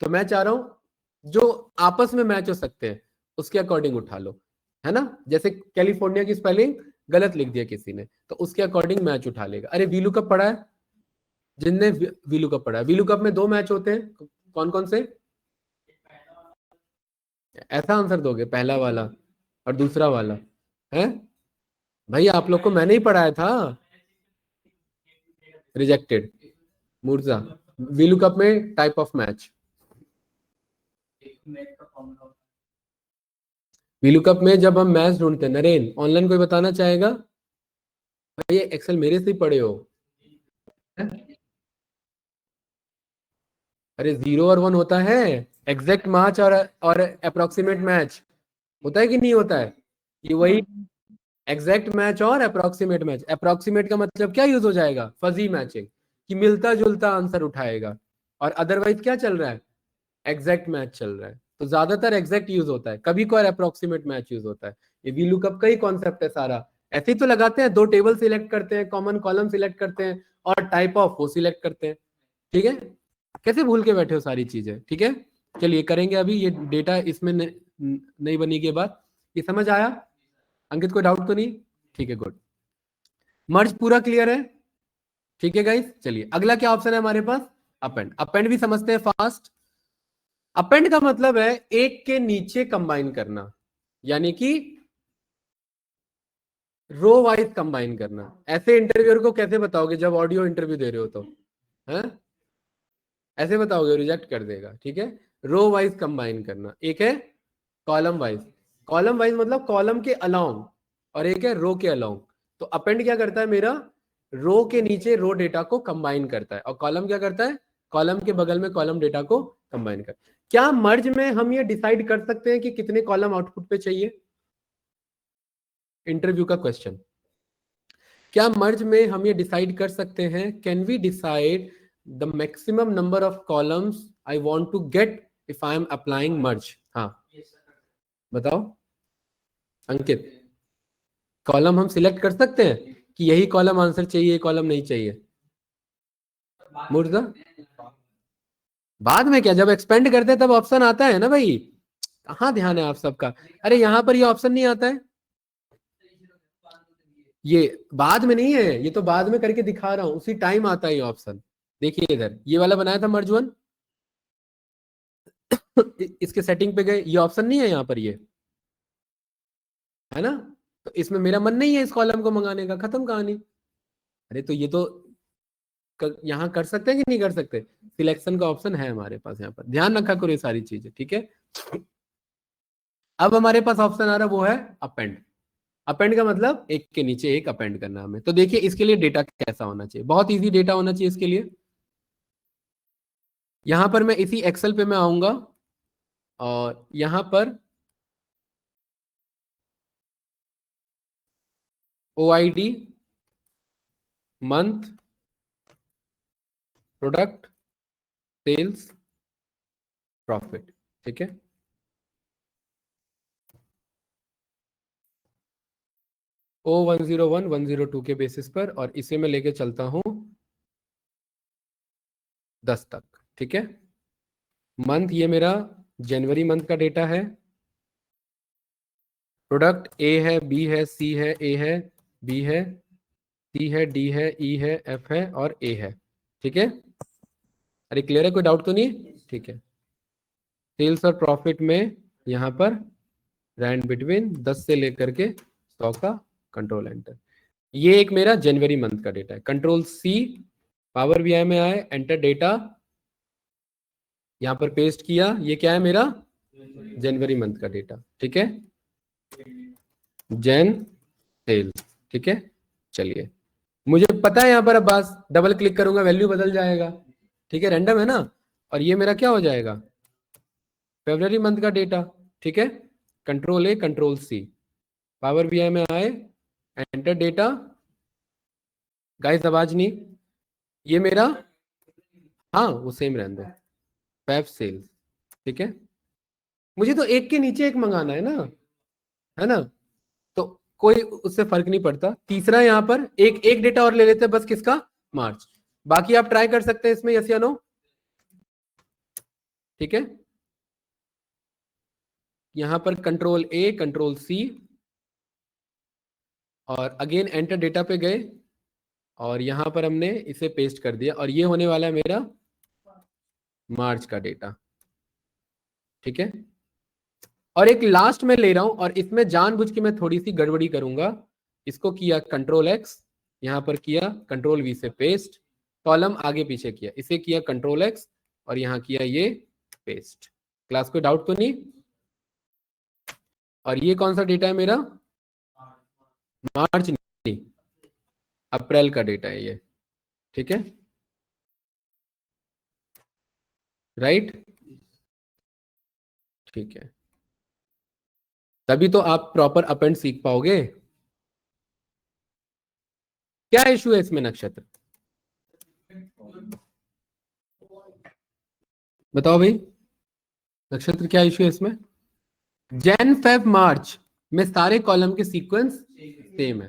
तो मैं चाह रहा हूं जो आपस में मैच हो सकते हैं उसके अकॉर्डिंग उठा लो, है ना। जैसे कैलिफोर्निया की स्पेलिंग गलत लिख दिया किसी ने, तो उसके अकॉर्डिंग मैच उठा लेगा। अरे वीलू कप पढ़ा है? जिनने वीलू कप पढ़ा है, वीलू कप में 2 मैच होते हैं, कौन कौन से? ऐसा आंसर दोगे, पहला वाला और दूसरा वाला है? भाई आप लोग को मैंने ही पढ़ाया था, रिजेक्टेड मुर्जा। वीलू कप में टाइप ऑफ मैच, वीलू कप में जब हम मैच ढूंढते हैं, नरेन ऑनलाइन कोई बताना चाहेगा? भाई ये एक्सेल मेरे से ही पढ़े हो? अरे 0 और 1 होता है, एग्जैक्ट मैच और अप्रोक्सीमेट मैच होता है कि नहीं होता है? ये वही एग्जैक्ट मैच और अप्रोक्सीमेट मैच। अप्रोक्सीमेट का मतलब क्या यूज हो जाएगा? फजी मैचिंग, कि मिलता जुलता आंसर उठाएगा। और अदरवाइज क्या चल रहा है? एग्जैक्ट मैच चल रहा है। तो ज्यादातर एग्जैक्ट यूज होता है, कभी कोई अप्रोक्सीमेट मैच यूज होता है। ये वीलुकअप का ही कॉन्सेप्ट है सारा। ऐसे ही तो लगाते हैं, 2 टेबल सिलेक्ट करते हैं, कॉमन कॉलम सिलेक्ट करते हैं और टाइप ऑफ वो सिलेक्ट करते हैं, ठीक है। कैसे भूल के बैठे हो सारी चीजें? ठीक है, चलिए करेंगे अभी ये डेटा इसमें नहीं बनी के बाद। ये समझ आया? अंकित को डाउट तो नहीं? ठीक है, गुड। मर्ज पूरा क्लियर है? ठीक है गाइस, चलिए अगला क्या ऑप्शन है हमारे पास? अपेंड। अपेंड भी समझते हैं फास्ट। अपेंड का मतलब है एक के नीचे कंबाइन करना, यानी कि रो वाइज कंबाइन करना। ऐसे इंटरव्यूअर को कैसे बताओगे जब ऑडियो इंटरव्यू दे रहे हो तो? है ऐसे बताओगे, रिजेक्ट कर देगा, ठीक है। रो वाइज कंबाइन करना। एक है कॉलम वाइज, कॉलम वाइज मतलब कॉलम के अलाउंग, और एक है रो के अलाउंग। तो अपेंड क्या करता है मेरा? रो के नीचे रो डेटा को कंबाइन करता है, और कॉलम क्या करता है? कॉलम के बगल में कॉलम डेटा को कंबाइन करता है। क्या मर्ज में हम ये डिसाइड कर सकते हैं कि कितने कॉलम आउटपुट पे चाहिए? इंटरव्यू का क्वेश्चन। क्या मर्ज में हम ये डिसाइड कर सकते हैं? Can we decide the maximum number of columns I want to get if I am applying merge? हाँ बताओ अंकित, कॉलम हम सिलेक्ट कर सकते हैं कि यही कॉलम आंसर चाहिए, कॉलम नहीं चाहिए? मुर्जा बाद में क्या, जब एक्सपेंड करते हैं तब ऑप्शन आता है ना भाई। कहाँ ध्यान है आप सबका? अरे यहाँ पर ये ऑप्शन नहीं आता है, ये बाद में नहीं है, ये तो बाद में करके दिखा रहा हूं, उसी टाइम आता है ये ऑप्शन। देखिए इधर ये वाला बनाया था मर्ज वन, इसके सेटिंग पे गए, ये ऑप्शन नहीं है यहाँ पर, ये है ना। तो इसमें मेरा मन नहीं है इस कॉलम को मंगाने का, खत्म कहानी। अरे तो ये तो यहाँ कर सकते हैं कि नहीं कर सकते? सिलेक्शन का ऑप्शन है हमारे पास यहाँ पर, ध्यान रखा करो ये सारी चीजें, ठीक है। अब हमारे पास ऑप्शन आ रहा है वो है अपेंड। अपेंड का मतलब एक के नीचे एक अपेंड करना हमें। तो देखिए इसके लिए डेटा कैसा होना चाहिए, बहुत इजी डेटा होना चाहिए इसके लिए। यहां पर मैं इसी एक्सेल पे मैं आऊंगा और यहां पर OID, month, product, sales, profit, ठीक है। O101, 102 के बेसिस पर, और इसे मैं लेके चलता हूं 10 तक, ठीक है। मंथ ये मेरा जनवरी मंथ का डेटा है। प्रोडक्ट ए है, बी है, सी है, ए है, बी है, सी है, डी है, ई है, एफ है और ए है, ठीक है। अरे क्लियर है, कोई डाउट तो नहीं? ठीक है। सेल्स और प्रॉफिट में यहां पर रैंड बिटवीन 10 से लेकर के 100 का, कंट्रोल एंटर। ये एक मेरा जनवरी मंथ का डेटा है। कंट्रोल सी, पावर बीआई में आए, एंटर डेटा, यहां पर पेस्ट किया। ये क्या है मेरा जनवरी मंथ का डेटा, ठीक है। जैन सेल्स, ठीक है। चलिए मुझे पता है यहाँ पर अब बस डबल क्लिक करूंगा वैल्यू बदल जाएगा, ठीक है, रैंडम है ना। और ये मेरा क्या हो जाएगा फरवरी मंथ का डेटा, ठीक है। Control A, control C, power BI में आए, एंटर डेटा। गाइस आवाज नहीं, ये मेरा, हाँ वो सेम रहने दो, फैब सेल्स, ठीक है। मुझे तो एक के नीचे एक मंगाना है ना, तो कोई उससे फर्क नहीं पड़ता। तीसरा यहाँ पर एक एक डेटा और ले लेते हैं बस, किसका, मार्च। बाकी आप ट्राई कर सकते हैं इसमें, यस या नो, ठीक है। यहां पर कंट्रोल ए, कंट्रोल सी, और अगेन एंटर डेटा पे गए और यहां पर हमने इसे पेस्ट कर दिया, और ये होने वाला है मेरा मार्च का डेटा, ठीक है। और एक लास्ट में ले रहा हूं, और इसमें जानबूझ के मैं थोड़ी सी गड़बड़ी करूंगा। इसको किया कंट्रोल एक्स, यहां पर किया कंट्रोल वी से पेस्ट, कॉलम आगे पीछे किया, इसे किया कंट्रोल एक्स और यहां किया ये पेस्ट। क्लास को डाउट तो नहीं? और ये कौन सा डेटा है मेरा, मार्च नहीं, अप्रैल का डेटा है ये, ठीक है, राइट, ठीक है। तभी तो आप प्रॉपर अपेंड सीख पाओगे। क्या इशू है इसमें नक्षत्र, बताओ भाई, नक्षत्र क्या इशू है इसमें? जैन फेब मार्च में सारे कॉलम के सीक्वेंस सेम है।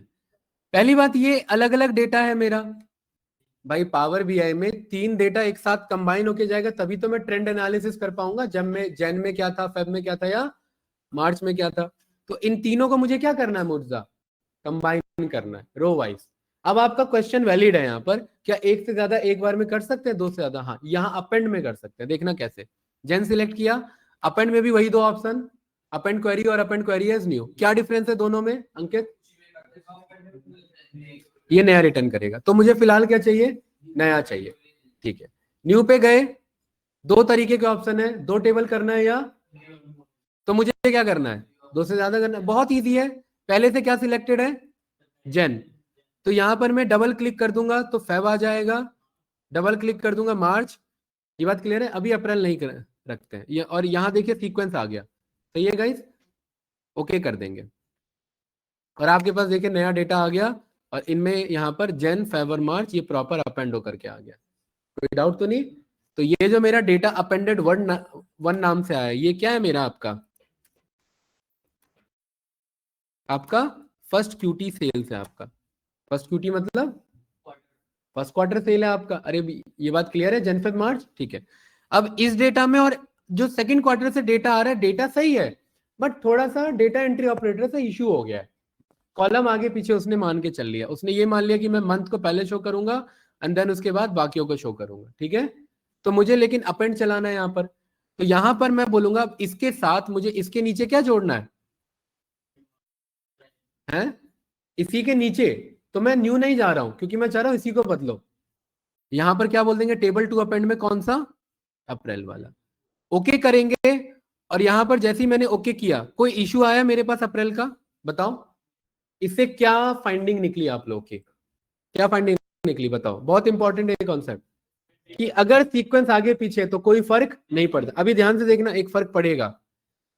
पहली बात, ये अलग अलग डेटा है मेरा भाई। पावर बीआई में 3 डेटा एक साथ कंबाइन होके जाएगा, तभी तो मैं ट्रेंड एनालिसिस कर पाऊंगा, जब मैं जैन में क्या था, फेब में क्या था, या मार्च में क्या था। तो इन तीनों को मुझे क्या करना है मुर्जा, कंबाइन करना है रो वाइज। अब आपका क्वेश्चन वैलिड है यहाँ पर, क्या एक से ज्यादा एक बार में कर सकते हैं, 2 से ज्यादा? हाँ, यहाँ अपेंड में कर सकते हैं। देखना कैसे, जेन सिलेक्ट किया, अपेंड में भी वही 2 ऑप्शन, अपेंड क्वेरी और अपेंड क्वेरी एज न्यू। क्या डिफरेंस है दोनों में अंकित? ये नया रिटर्न करेगा, तो मुझे फिलहाल क्या चाहिए, नया चाहिए, ठीक है। न्यू पे गए, 2 तरीके के ऑप्शन है, 2 टेबल करना है या, तो मुझे क्या करना है, 2 से ज्यादा करना है। बहुत इजी है, पहले से क्या सिलेक्टेड है, जेन, तो यहां पर मैं डबल क्लिक कर दूंगा तो फेब आ जाएगा, डबल क्लिक कर दूंगा मार्च। ये बात क्लियर है? अभी अप्रैल नहीं रखते हैं ये, और यहां देखिए सीक्वेंस आ गया, सही है गाइस, ओके कर देंगे। और आपके पास देखिए नया डेटा आ गया, और इनमें यहाँ पर जैन, फेब और मार्च ये प्रॉपर अपेंड होकर के आ गया। कोई डाउट तो नहीं? तो ये जो मेरा डेटा अपेंडेड वन नाम से आया, ये क्या है मेरा, आपका फर्स्ट क्यूटी सेल्स है। आपका फर्स्ट क्यूटी मतलब फर्स्ट क्वार्टर सेल है आपका। अरे ये बात क्लियर है, जैन, फेब, मार्च, ठीक है। अब इस डेटा में और जो सेकंड क्वार्टर से डेटा आ रहा है, डेटा सही है, बट थोड़ा सा डेटा एंट्री ऑपरेटर से इश्यू हो गया है। कॉलम आगे पीछे उसने मान के चल लिया, उसने ये मान लिया कि मैं मंथ को पहले शो करूंगा एंड देन उसके बाद बाकियों को शो करूंगा, ठीक है। तो मुझे लेकिन अपेंड चलाना है यहाँ पर, तो यहाँ पर मैं बोलूंगा इसके साथ मुझे इसके नीचे क्या जोड़ना है? इसी के नीचे, तो मैं न्यू नहीं जा रहा हूं क्योंकि मैं चाह रहा हूं इसी को बदलो। यहां पर क्या बोल देंगे, टेबल टू अपेंड में कौन सा, अप्रैल वाला, ओके करेंगे। और यहां पर जैसे ही मैंने ओके किया, कोई इश्यू आया मेरे पास अप्रैल का, बताओ? इससे क्या फाइंडिंग निकली आप लोग की, क्या फाइंडिंग निकली बताओ, बहुत इंपॉर्टेंट है कॉन्सेप्ट कि अगर सीक्वेंस आगे पीछे तो कोई फर्क नहीं पड़ता। अभी ध्यान से देखना, एक फर्क पड़ेगा।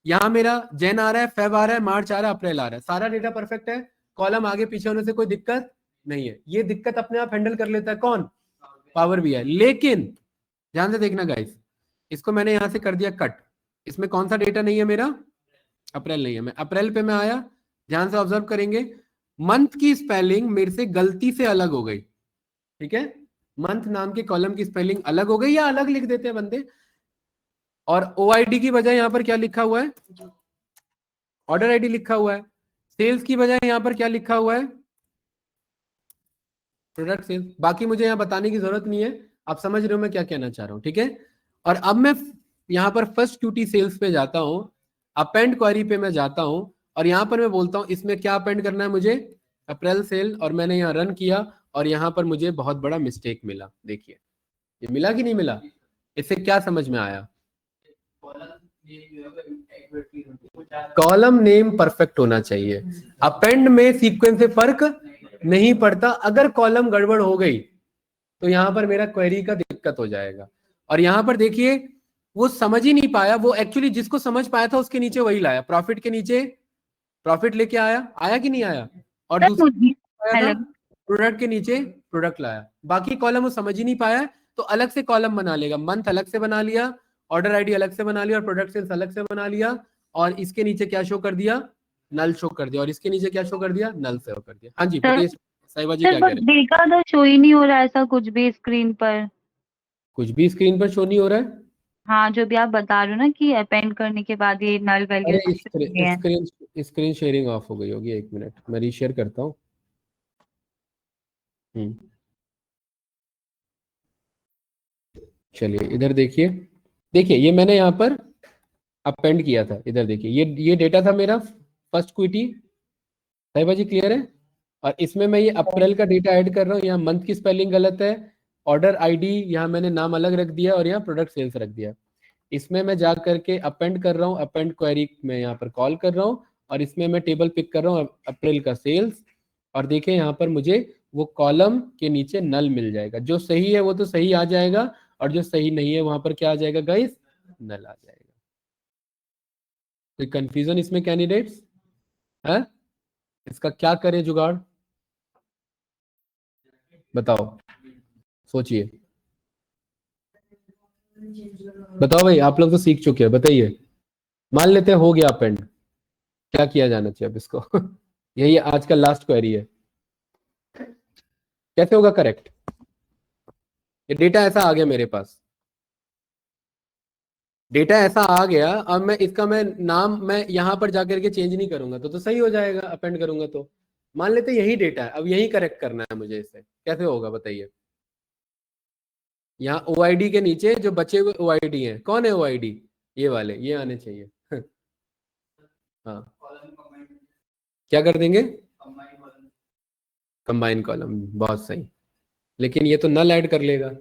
यहां मेरा जैन आ रहा है, फेब आ रहा है, मार्च आ रहा है, अप्रैल आ रहा है, सारा डेटा परफेक्ट है, कॉलम आगे पीछे होने से कोई दिक्कत नहीं है। ये दिक्कत अपने आप हैंडल कर लेता है कौन, पावर BI। लेकिन ध्यान से देखना गाइस, इसको मैंने यहां से कर दिया कट, इसमें कौन सा डेटा नहीं है मेरा, अप्रैल नहीं है। मैं अप्रैल पे मैं आया, ध्यान से ऑब्जर्व करेंगे, मंथ की स्पेलिंग मेरे से गलती से अलग हो गई, ठीक है, मंथ नाम के कॉलम की स्पेलिंग अलग हो गई, या अलग लिख देते हैं बंदे, और OID की बजाय यहां पर क्या लिखा हुआ है, ऑर्डर आईडी लिखा हुआ है। सेल्स की बजाय यहां पर क्या लिखा हुआ है, प्रोडक्ट सेल्स। बाकी मुझे यहां बताने की जरूरत नहीं है, आप समझ रहे हो मैं क्या कहना चाह रहा हूं, ठीक है। और अब मैं यहां पर फर्स्ट QT सेल्स पे जाता हूं, अपेंड क्वेरी पे मैं जाता हूं, और यहां पर मैं बोलता हूं इसमें क्या अपेंड करना है मुझे, अप्रैल सेल, और मैंने यहाँ रन किया और यहां पर मुझे बहुत बड़ा मिस्टेक मिला। देखिए ये मिला कि नहीं मिला, इससे क्या समझ में आया, कॉलम नेम परफेक्ट होना चाहिए। अपेंड में सीक्वेंस से फर्क नहीं पड़ता, अगर कॉलम गड़बड़ हो गई तो यहां पर मेरा क्वेरी का दिक्कत हो जाएगा। और यहां पर देखिए वो समझ ही नहीं पाया, वो एक्चुअली जिसको समझ पाया था उसके नीचे वही लाया, प्रॉफिट के नीचे प्रॉफिट लेके आया, आया कि नहीं आया, और दूसरा आया था प्रोडक्ट के नीचे प्रोडक्ट लाया। बाकी कॉलम वो समझ ही नहीं पाया, तो अलग से कॉलम बना लेगा, मंथ अलग से बना लिया, ऑर्डर आईडी अलग से बना लिया, और प्रोडक्ट सेल्स अलग से बना लिया, और इसके नीचे क्या शो कर दिया, नल शो कर दिया, और इसके नीचे क्या शो कर दिया, नल शो कर दिया। हाँ जी बताइए साहिबा जी क्या कह रहे हैं। डेटा तो शो ही नहीं हो रहा है ऐसा कुछ भी स्क्रीन पर, कुछ भी स्क्रीन पर शो नहीं हो रहा है। हाँ जो भी आप बता रहे हो ना कि अपेंड करने के बाद ये नल वैल्यू अरे स्क्रीन शेयरिंग ऑफ हो गई होगी, एक मिनट मैं रीशेयर करता हूँ। चलिए इधर देखिए, देखिए ये मैंने यहाँ पर अपेंड किया था, इधर देखिए ये डेटा था मेरा फर्स्ट क्विटी, साहिबा जी क्लियर है। और इसमें मैं ये अप्रैल का डेटा ऐड कर रहा हूँ, यहाँ मंथ की स्पेलिंग गलत है, ऑर्डर आईडी यहाँ मैंने नाम अलग रख दिया, और यहाँ प्रोडक्ट सेल्स रख दिया। इसमें मैं जा करके अपेंड कर रहा हूँ, अपेंड क्वेरी में यहाँ पर कॉल कर रहा हूँ, और इसमें मैं टेबल पिक कर रहा हूँ अप्रैल का सेल्स, और देखिए यहाँ पर मुझे वो कॉलम के नीचे नल मिल जाएगा, जो सही है वो तो सही आ जाएगा, और जो सही नहीं है वहां पर क्या आ जाएगा गाइस, नल आ जाएगा। कोई कंफ्यूजन इसमें कैंडिडेट्स है, इसका क्या करें जुगाड़ बताओ, सोचिए बताओ भाई, आप लोग तो सीख चुके हैं, बताइए। मान लेते हैं हो गया अपेंड, क्या किया जाना चाहिए अब इसको यही आज का लास्ट क्वेरी है, कैसे होगा करेक्ट। ये डेटा ऐसा आ गया मेरे पास, डेटा ऐसा आ गया, अब मैं इसका मैं नाम मैं यहां पर जाकर के चेंज नहीं करूंगा तो सही हो जाएगा, अपेंड करूंगा तो। मान लेते यही डेटा है, अब यही करेक्ट करना है मुझे, इसे कैसे होगा बताइए। यहाँ OID के नीचे जो बचे हुए OID हैं, कौन है OID, ये वाले, ये आने चाहिए हाँ क्या कर देंगे, कंबाइन कॉलम, बहुत सही, लेकिन ये तो नल ऐड कर लेगा।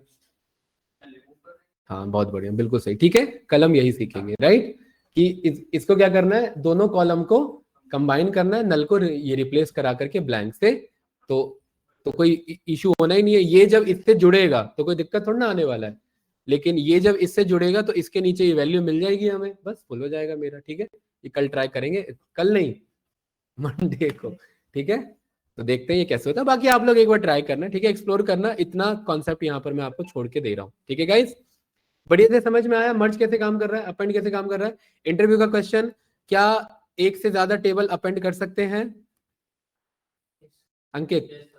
हाँ बहुत बढ़िया, बिल्कुल सही, ठीक है, कलम यही सीखेंगे राइट, कि इसको क्या करना है, दोनों कॉलम को कंबाइन करना है, नल को ये रिप्लेस करा करके ब्लैंक से, तो कोई इशू होना ही नहीं है। ये जब इससे जुड़ेगा तो कोई दिक्कत थोड़ा ना आने वाला है, लेकिन ये जब इससे जुड़ेगा तो इसके नीचे ये वैल्यू मिल जाएगी हमें, बस फुल हो जाएगा मेरा, ठीक है। ये कल ट्राई करेंगे, कल नहीं मंडे को, ठीक है। तो देखते हैं ये कैसे होता है, बाकी आप लोग एक बार ट्राई करना, ठीक है, एक्सप्लोर करना, इतना कॉन्सेप्ट यहाँ पर मैं आपको छोड़ के दे रहा हूँ, ठीक है गाइस। बढ़िया से समझ में आया, मर्ज कैसे काम कर रहा है, अपेंड कैसे काम कर रहा है। इंटरव्यू का क्वेश्चन, क्या एक से ज्यादा टेबल अपेंड कर सकते हैं अंकित,